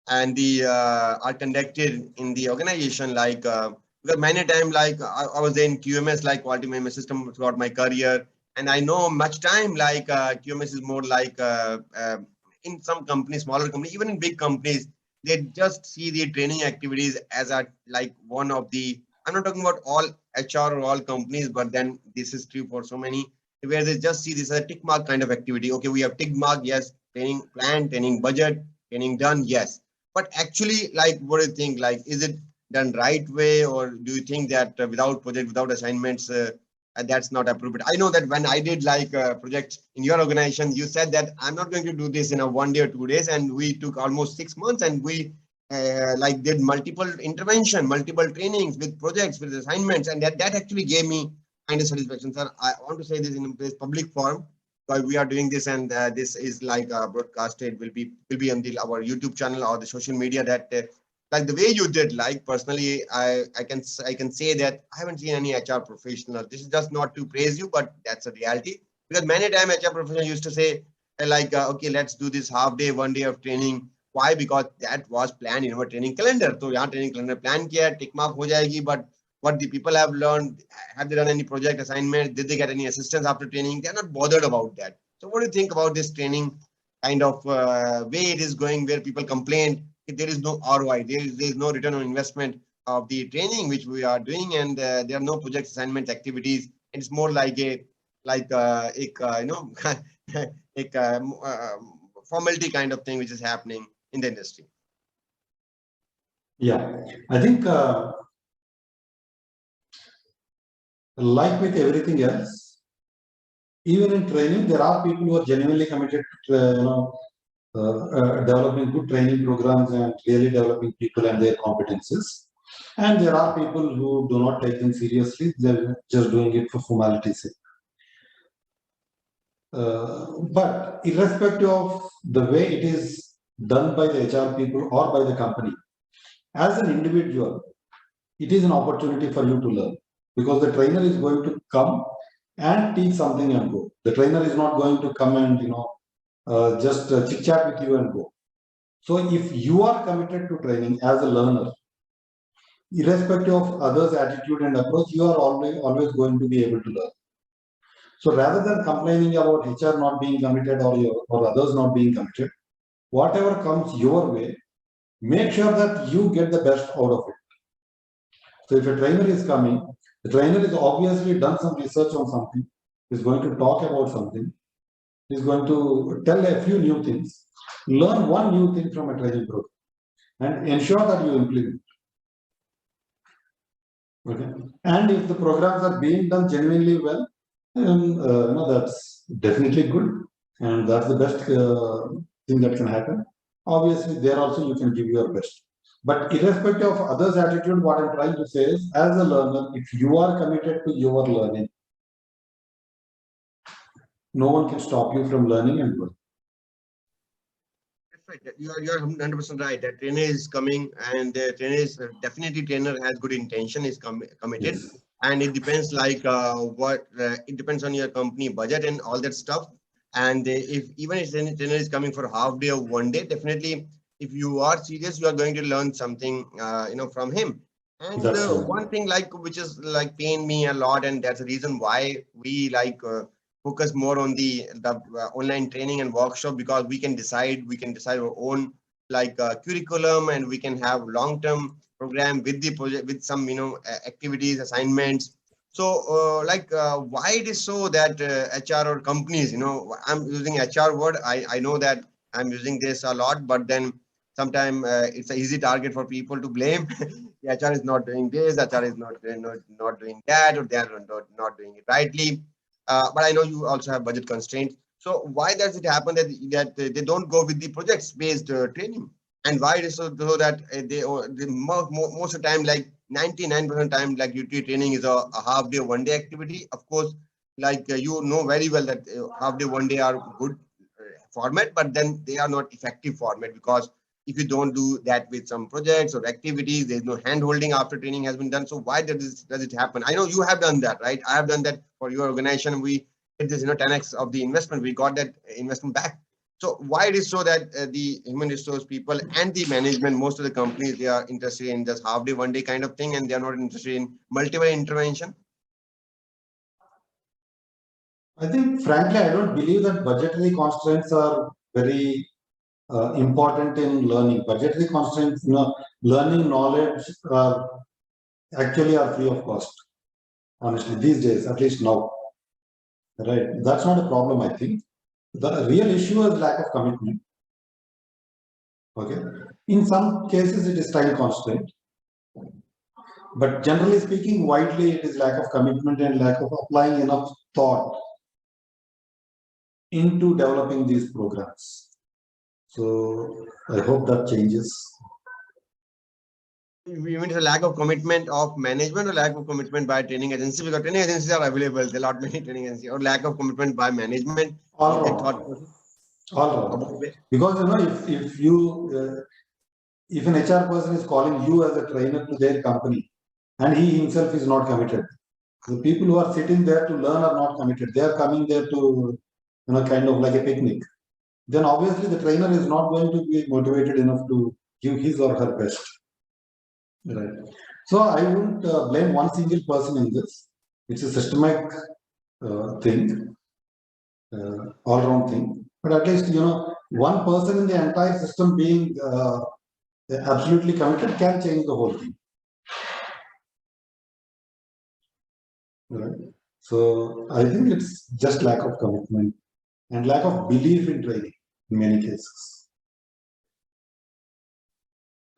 A: and the are conducted in the organization? Like, because many times, like I was in QMS, like quality management system throughout my career, and I know much time like QMS is more like in some companies, smaller companies, even in big companies, they just see the training activities as a like one of the. I'm not talking about all HR or all companies, but then this is true for so many where they just see this as a tick mark kind of activity. Okay, we have tick mark, yes, training plan, training budget, training done, yes. But actually, like, what do you think? Like, is it done right way, or do you think that without project, without assignments, that's not appropriate? I know that when I did like projects in your organization, you said that I'm not going to do this in a 1 day or 2 days, and we took almost 6 months, and we like did multiple intervention, multiple trainings with projects, with assignments, and that actually gave me kind of satisfaction, sir. I want to say this in this public forum because we are doing this, and this is like broadcasted. Will be on our YouTube channel or the social media. That like the way you did. Like personally, I can say that I haven't seen any HR professional. This is just not to praise you, but that's a reality. Because many times HR professionals used to say like, okay, let's do this half day, 1 day of training. Why? Because that was planned in our training calendar. So यहाँ training calendar plan किया, tick mark हो जाएगी, but what the people have learned, have they done any project assignment, did they get any assistance after training? They're not bothered about that. So what do you think about this training kind of way it is going, where people complain there is no ROI, there is no return on investment of the training which we are doing, and there are no project assignment activities. It's more like a formality kind of thing which is happening in the industry.
B: Yeah, I think like with everything else, even in training, there are people who are genuinely committed to developing good training programs and really developing people and their competences. And there are people who do not take them seriously; they're just doing it for formality's sake. But irrespective of the way it is done by the HR people or by the company, as an individual, it is an opportunity for you to learn, because the trainer is going to come and teach something and go. The trainer is not going to come and just chit chat with you and go. So if you are committed to training as a learner, irrespective of others' attitude and approach, you are always going to be able to learn. So rather than complaining about HR not being committed or others not being committed, whatever comes your way, make sure that you get the best out of it. So if a trainer is coming, the trainer is obviously done some research on something, is going to talk about something, is going to tell a few new things. Learn one new thing from a training program and ensure that you implement. Okay. And if the programs are being done genuinely well, that's definitely good, and that's the best thing that can happen. Obviously, there also you can give your best. But irrespective of others' attitude, what I'm trying to say is, as a learner, if you are committed to your learning, no one can stop you from learning and growing.
A: That's right. You're 100% right. That trainer is coming, and the trainer is definitely trainer has good intention, is committed,
B: Yes.
A: and it depends like what it depends on your company budget and all that stuff. And if even if trainer is coming for half day or one day, definitely if you are serious, you are going to learn something from him. And
B: That's true.
A: one thing like which is like pain me a lot, and that's the reason why we like focus more on the online training and workshop, because we can decide our own like curriculum, and we can have long term program with the project with some activities assignments. So why it is so that HR or companies, I'm using HR word, I know that I'm using this a lot, but then sometimes it's an easy target for people to blame. The HR is not doing this, HR is not doing that, or they are not doing it rightly. But I know you also have budget constraints. So why does it happen that they don't go with the projects based training? And why it is so that they most of the time, like 99% time, like UT training is a half day, one day activity. Of course, like you know very well that half day, one day are good format, but then they are not effective format, because if you don't do that with some projects or activities, there's no hand holding after training has been done. So why does it happen? I know you have done that, right? I have done that for your organization. We did this 10x of the investment, we got that investment back. So why it is so that the human resource people and the management, most of the companies, they are interested in just half day, one day kind of thing, and they are not interested in multiple intervention?
B: I think, frankly, I don't believe that budgetary constraints are very important in learning. Budgetary constraints, learning knowledge actually are free of cost. Honestly, these days, at least now, right? That's not a problem. I think the real issue is lack of commitment. Okay, in some cases it is time constraint, but generally speaking, widely it is lack of commitment and lack of applying enough thought into developing these programs. So I hope that changes.
A: You mean it's a lack of commitment of management, or lack of commitment by training agency? Because training agencies are available. There are not many training agencies. Or lack of commitment by management
B: All
A: of the
B: wrong.
A: thought process.
B: All wrong. Because if an HR person is calling you as a trainer to their company and he himself is not committed, the people who are sitting there to learn are not committed. They are coming there to kind of like a picnic. Then obviously the trainer is not going to be motivated enough to give his or her best. Right. So I wouldn't blame one single person in this. It's a systemic thing, all-round thing. But at least one person in the entire system being absolutely committed can change the whole thing. Right? So I think it's just lack of commitment and lack of belief in training in many cases.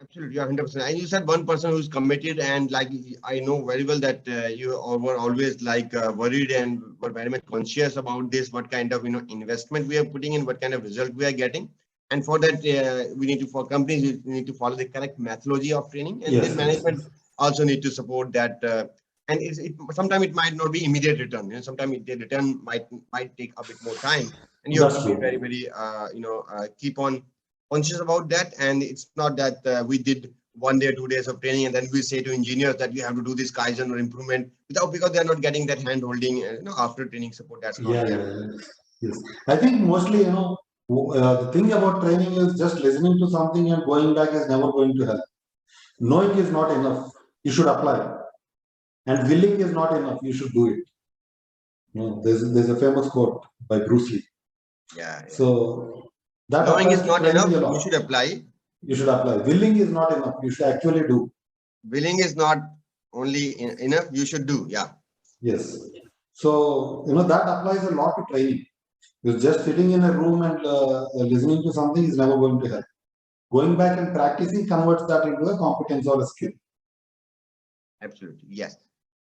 A: Absolutely, you're 100%. And you said one person who's committed, and like I know very well that you were always like worried and were very much conscious about this. What kind of investment we are putting in, what kind of result we are getting, and for that we need to, for companies, we need to follow the correct methodology of training, and
B: Yes,
A: then management also need to support that. And sometimes it might not be immediate return. Sometimes the return might take a bit more time, and you have
B: that's
A: to be
B: true.
A: very keep on conscious about that. And it's not that we did 1 day or 2 days of training and then we say to engineers that you have to do this Kaizen or improvement without, because they're not getting that hand holding after training support. That's not
B: Yeah,
A: there.
B: yes. I think mostly, the thing about training is just listening to something and going back is never going to help. Knowing is not enough. You should apply. And willing is not enough. You should do it. There's a famous quote by Bruce Lee.
A: Yeah.
B: So that
A: Knowing
B: applies
A: is
B: to
A: not
B: training
A: enough.
B: a lot.
A: You should apply.
B: You should apply. Willing is not enough. You should actually do.
A: Willing is not only enough. You should do. Yeah.
B: Yes. So, that applies a lot to training. Because just sitting in a room and listening to something is never going to help. Going back and practicing converts that into a competence or a skill.
A: Absolutely. Yes.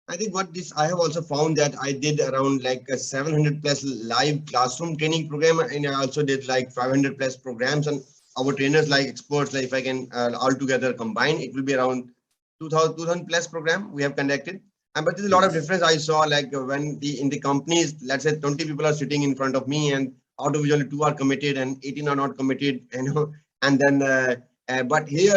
A: I think I have also found that I did around like a 700 plus live classroom training program, and I also did like 500 plus programs. And our trainers, like experts, like if I can all together combine, it will be around 2000 plus program we have conducted. And but there's a lot of difference I saw, like when in the companies, let's say 20 people are sitting in front of me, and out of which only 2 are committed and 18 are not committed, and then but here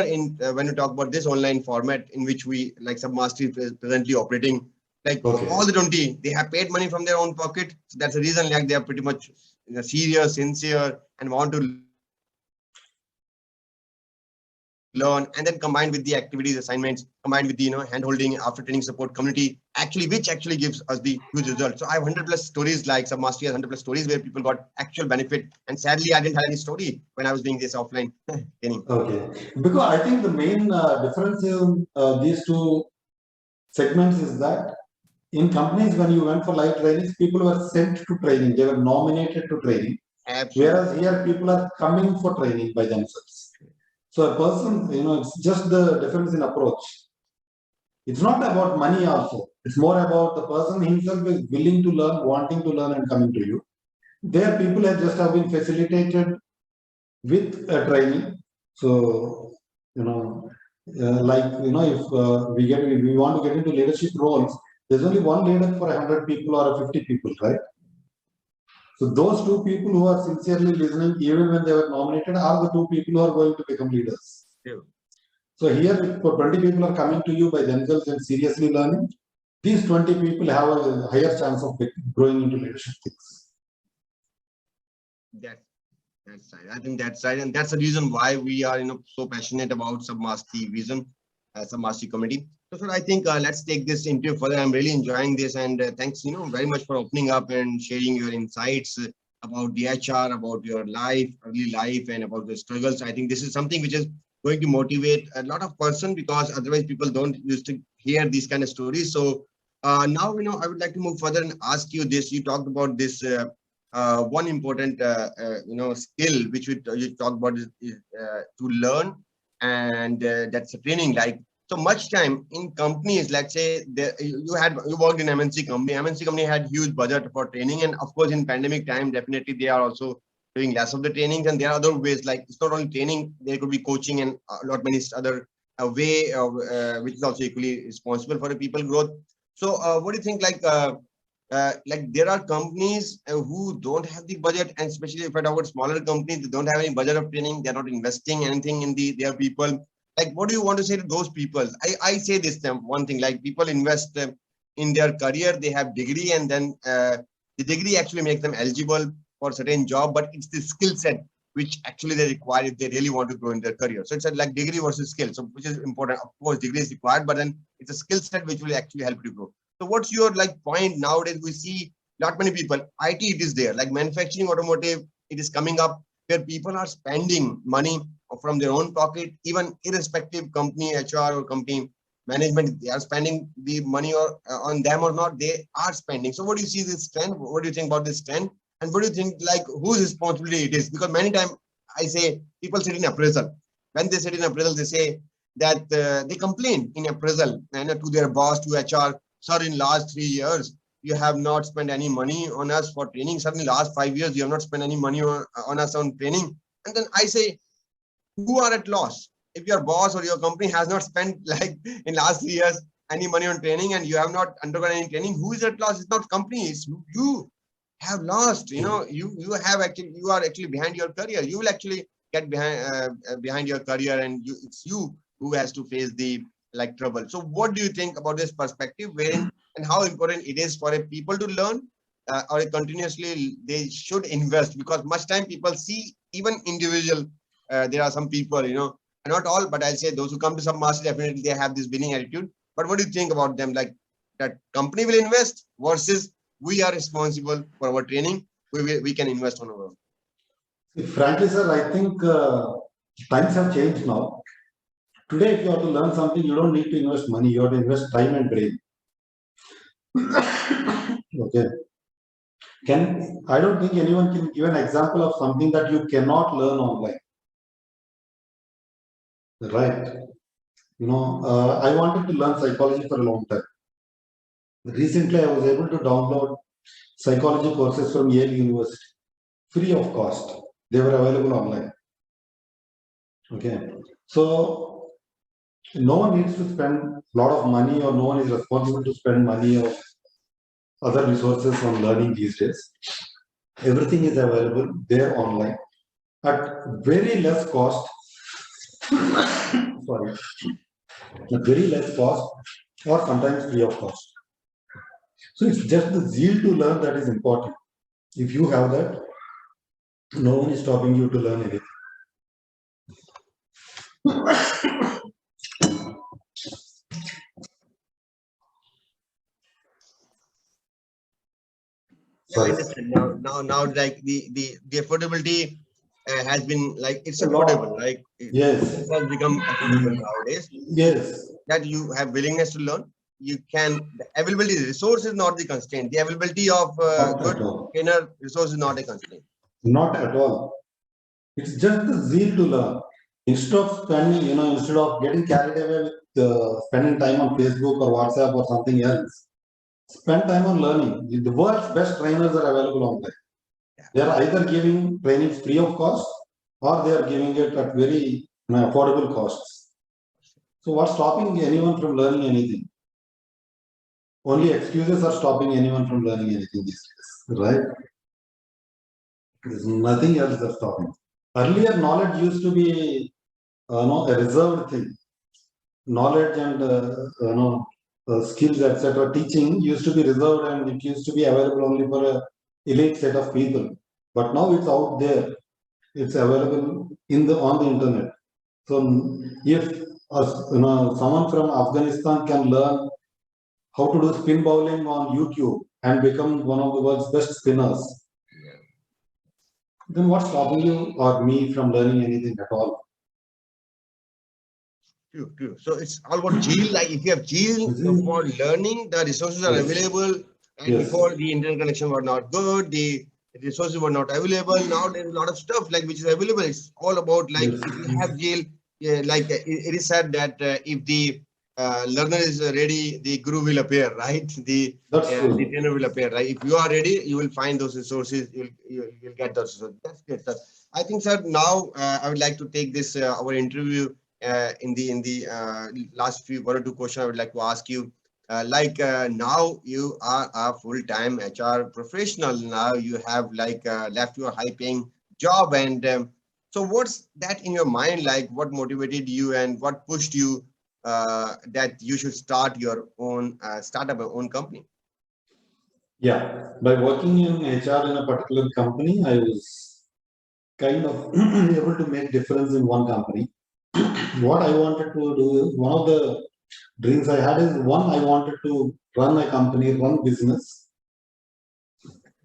A: when you talk about this online format in which we like Submastery is presently operating, like all the 20, they have paid money from their own pocket. So that's the reason, like they are pretty much serious, sincere, and want to learn. And then combined with the activities, assignments, combined with the hand holding, after training support community, which actually gives us the huge result. So I have 100 plus stories, like Submastery has 100 plus stories where people got actual benefit. And sadly, I didn't have any story when I was doing this offline training.
B: Okay, because I think the main difference in these two segments is that in companies, when you went for live trainings, people were sent to training, they were nominated to training. Absolutely. Whereas here people are coming for training by themselves. So a person, it's just the difference in approach. It's not about money also. It's more about the person himself is willing to learn, wanting to learn and coming to you. There people have been facilitated with a training. So, if we want to get into leadership roles, there's only one leader for 100 people or 50 people, right? So those 2 people who are sincerely listening, even when they were nominated, are the 2 people who are going to become leaders. Yeah. So here, if 20 people are coming to you by themselves and seriously learning, these 20 people have a higher chance of growing into leadership things.
A: That's right. I think that's right, and that's the reason why we are so passionate about Submastery vision, Submastery community. So I think let's take this interview further. I'm really enjoying this, and thanks very much for opening up and sharing your insights about the HR, about your life, early life, and about the struggles. I think this is something which is going to motivate a lot of person, because otherwise people don't used to hear these kind of stories. So now I would like to move further and ask you this. You talked about this. One important skill which you talk about is to learn, and that's a training. Like, so much time in companies, let's say you worked in MNC company had huge budget for training, and of course in pandemic time definitely they are also doing less of the trainings, and there are other ways, like it's not only training, there could be coaching and a lot many other way which is also equally responsible for the people growth. So what do you think, like there are companies who don't have the budget, and especially if I talk about smaller companies, they don't have any budget of training, they're not investing anything in their people. Like, what do you want to say to those people? I say this one thing, like people invest in their career, they have degree, and then the degree actually makes them eligible for certain job, but it's the skill set which actually they require if they really want to grow in their career. So it's like degree versus skill, so which is important. Of course, degree is required, but then it's a skill set which will actually help you grow. So what's your point nowadays? We see not many people, IT, it is there, like manufacturing, automotive, it is coming up. where people are spending money from their own pocket, even irrespective company HR or company management, they are spending the money or on them or not, they are spending. So what do you see this trend? What do you think about this trend? And what do you think, like, whose responsibility it is? Because many times I say people sit in appraisal. When they sit in appraisal, they say that they complain in appraisal and to their boss, to HR, sir, in last 3 years, you have not spent any money on us for training. Certainly last 5 years, you have not spent any money on us on training. And then I say, who are at loss? If your boss or your company has not spent like in last 3 years any money on training and you have not undergone any training, who is at loss? It's not company, it's you have lost. You have actually, you are actually behind your career. You will actually get behind your career, and it's you who has to face the like trouble. So what do you think about this perspective, wherein and how important it is for a people to learn or continuously they should invest? Because much time people see even individual, there are some people, not all, but I'll say those who come to some master, definitely they have this winning attitude. But what do you think about them? Like that company will invest versus we are responsible for our training. We can invest on our own.
B: Frankly, sir, I think times have changed now. Today, if you have to learn something, you don't need to invest money. You have to invest time and brain. Okay. I don't think anyone can give an example of something that you cannot learn online. Right. I wanted to learn psychology for a long time. Recently, I was able to download psychology courses from Yale University, free of cost. They were available online. Okay. So, no one needs to spend a lot of money, or no one is responsible to spend money or other resources on learning these days. Everything is available there online at very less cost. Sorry, at very less cost, or sometimes free of cost. So it's just the zeal to learn that is important. If you have that, no one is stopping you to learn anything.
A: I understand now like the affordability has been like it's affordable, like
B: yes,
A: it has become affordable nowadays.
B: Yes,
A: that you have willingness to learn, you can. The availability, the resource is not the constraint. The availability of good trainer resource is not a constraint.
B: Not at all. It's just the zeal to learn. Instead of spending, instead of getting carried away with spending time on Facebook or WhatsApp or something else, spend time on learning. The world's best trainers are available online. They are either giving trainings free of cost, or they are giving it at very affordable costs. So what's stopping anyone from learning anything? Only excuses are stopping anyone from learning anything these days, right? There's nothing else that's stopping. Earlier, knowledge used to be a reserved thing. Knowledge and skills, etc. Teaching used to be reserved, and it used to be available only for a elite set of people. But now it's out there. It's available on the internet. So if someone from Afghanistan can learn how to do spin bowling on YouTube and become one of the world's best spinners, then what's stopping you or me from learning anything at all?
A: True. So it's all about zeal. Like if you have zeal for learning, the resources are available. And before the internet connection were not good, the resources were not available. Now there's a lot of stuff like which is available. It's all about like if you have zeal, like it is said that if the learner is ready, the guru will appear, right? The trainer will appear, right? If you are ready, you will find those resources. You'll get those resources. That's good, sir. I think, sir. Now I would like to take this our interview in the last few 1 or 2 questions. I would like to ask you. Now you are a full-time HR professional. Now you have left your high-paying job, and so what's that in your mind? Like, what motivated you and what pushed you that you should start your own startup, your own company?
B: Yeah, by working in HR in a particular company, I was kind of able to make difference in one company. What I wanted to do is, one of the dreams I had is, one, I wanted to run a company, run business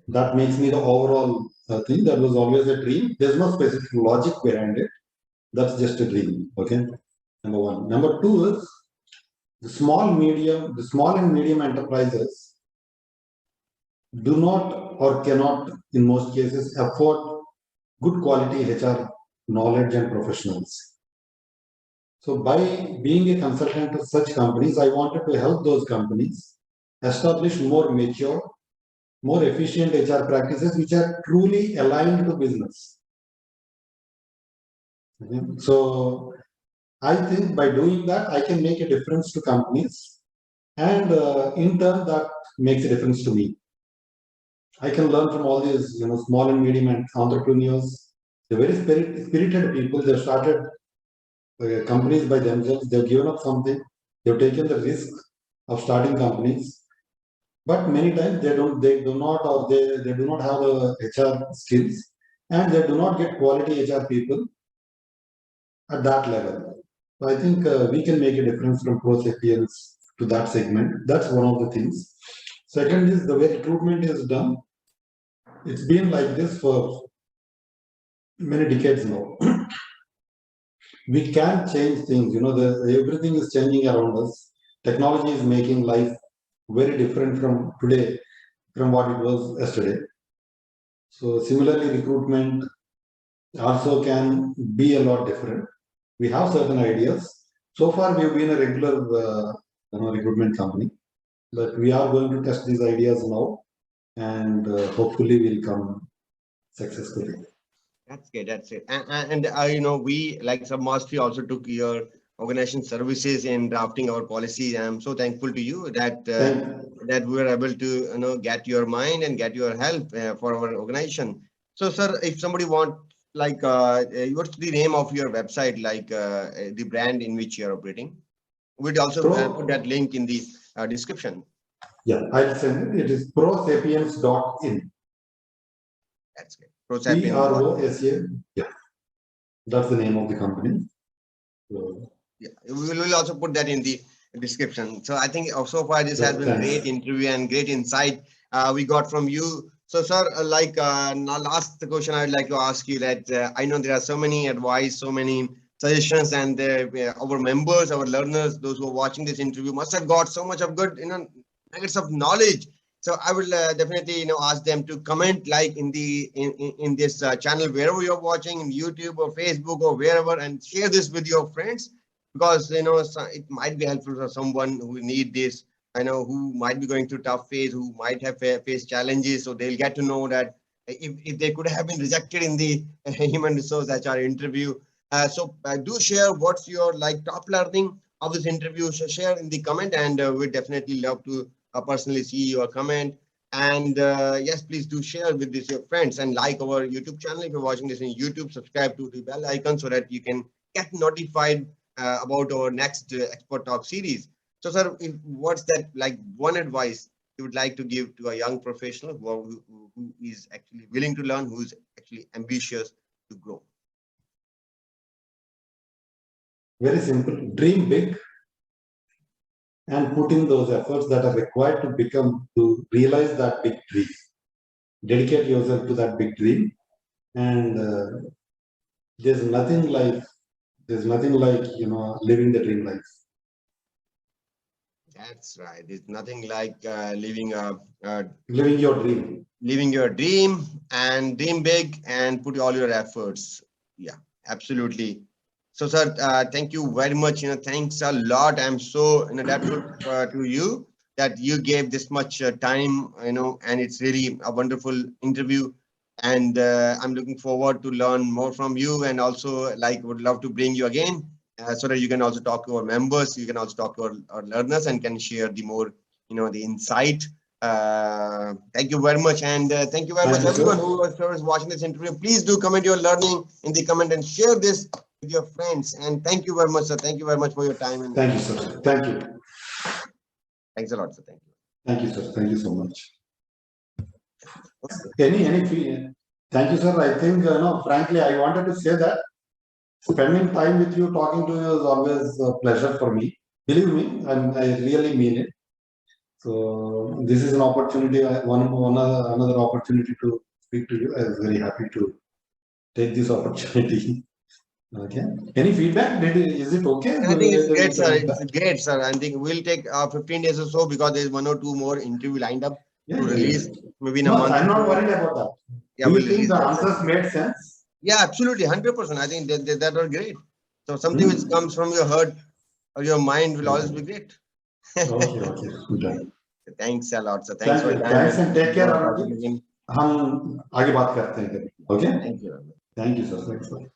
B: That makes me the overall thing. That was always a dream. There's no specific logic behind it. That's just a dream. Okay. Number one. Number two is the small and medium enterprises do not or cannot, in most cases, afford good quality HR knowledge and professionals. So by being a consultant to such companies, I wanted to help those companies establish more mature, more efficient HR practices which are truly aligned to business. Okay. So I think by doing that, I can make a difference to companies, and in turn, that makes a difference to me. I can learn from all these, small and medium entrepreneurs. They're very spirited people. They've started companies by themselves. They've given up something. They've taken the risk of starting companies. But many times they do not have the HR skills, and they do not get quality HR people at that level. So I think we can make a difference from ProSapiens to that segment. That's one of the things. Second is the way recruitment is done. It's been like this for many decades now. We can change things. Everything is changing around us. Technology is making life very different from today, from what it was yesterday. So similarly, recruitment also can be a lot different. We have certain ideas. So far, we've been a regular recruitment company, but we are going to test these ideas now, and hopefully we'll come successfully.
A: That's good. That's it. And we like Submastery also took your organization services in drafting our policies. I'm so thankful to you that that we were able to get your mind and get your help for our organization. So, sir, if somebody what's the name of your website, the brand in which you're operating? We'd also put that link in the description.
B: Yeah, I'll send it. It is prosapiens.in.
A: That's good. PROSA.
B: Yeah, that's the name of the company. So,
A: yeah, we will also put that in the description. So I think so far this has been a great interview and great insight we got from you. So, sir, last question I'd like to ask you that I know there are so many advice, so many suggestions, and our members, our learners, those who are watching this interview must have got so much of good, nuggets of knowledge. So I will definitely, ask them to comment in this channel, wherever you're watching, in YouTube or Facebook or wherever, and share this with your friends, because, it might be helpful for someone who need this, who might be going through tough phase, who might have faced challenges. So they'll get to know that if they could have been rejected in the human resource HR interview. So do share what's your top learning of this interview. So share in the comment, and we'd definitely love to personally see your comment. And yes, please do share with this your friends, and like our YouTube channel. If you're watching this in YouTube, subscribe to the bell icon so that you can get notified about our next Expert Talk series. So, sir, what's that one advice you would like to give to a young professional who is actually willing to learn, who is actually ambitious to grow?
B: Very simple. Dream big and put in those efforts that are required to realize that big dream. Dedicate yourself to that big dream, and there's nothing like living the dream life.
A: That's right. There's nothing like living your dream and dream big and put all your efforts. Yeah, absolutely. So, sir, thank you very much. Thanks a lot. I'm so grateful to you that you gave this much time. And it's really a wonderful interview. And I'm looking forward to learn more from you. And also, would love to bring you again so that you can also talk to our members. You can also talk to our learners and can share the more, the insight. Thank you very much, and thank you very much, everyone who is watching this interview. Please do comment your learning in the comment and share this with your friends. And thank you very much, sir. Thank you very much for your time. And
B: thank you, sir. Thank you.
A: Thanks a lot, sir. Thank you.
B: Thank you, sir. Thank you so much. Thank you, sir. I think, frankly, I wanted to say that spending time with you, talking to you is always a pleasure for me. Believe me, I really mean it. So this is an opportunity, another opportunity to speak to you. I was very happy to take this opportunity. Okay. Any feedback? Is it okay?
A: I think it's great, sir. It's great, sir. I think we'll take 15 days or so because there's 1 or 2 more interview lined up to release maybe in a month.
B: I'm not worried about that.
A: Yeah,
B: Do
A: we'll
B: you think
A: release
B: the
A: that,
B: answers made sense?
A: Yeah, absolutely, 100%. I think that are great. So something which comes from your heart or your mind will always be great.
B: Okay.
A: Thanks a lot, sir. Thanks for your time.
B: Thanks and take care.
A: Again.
B: हम आगे बात करते हैं. Okay.
A: Thank you.
B: Thank you, sir. Thanks, sir.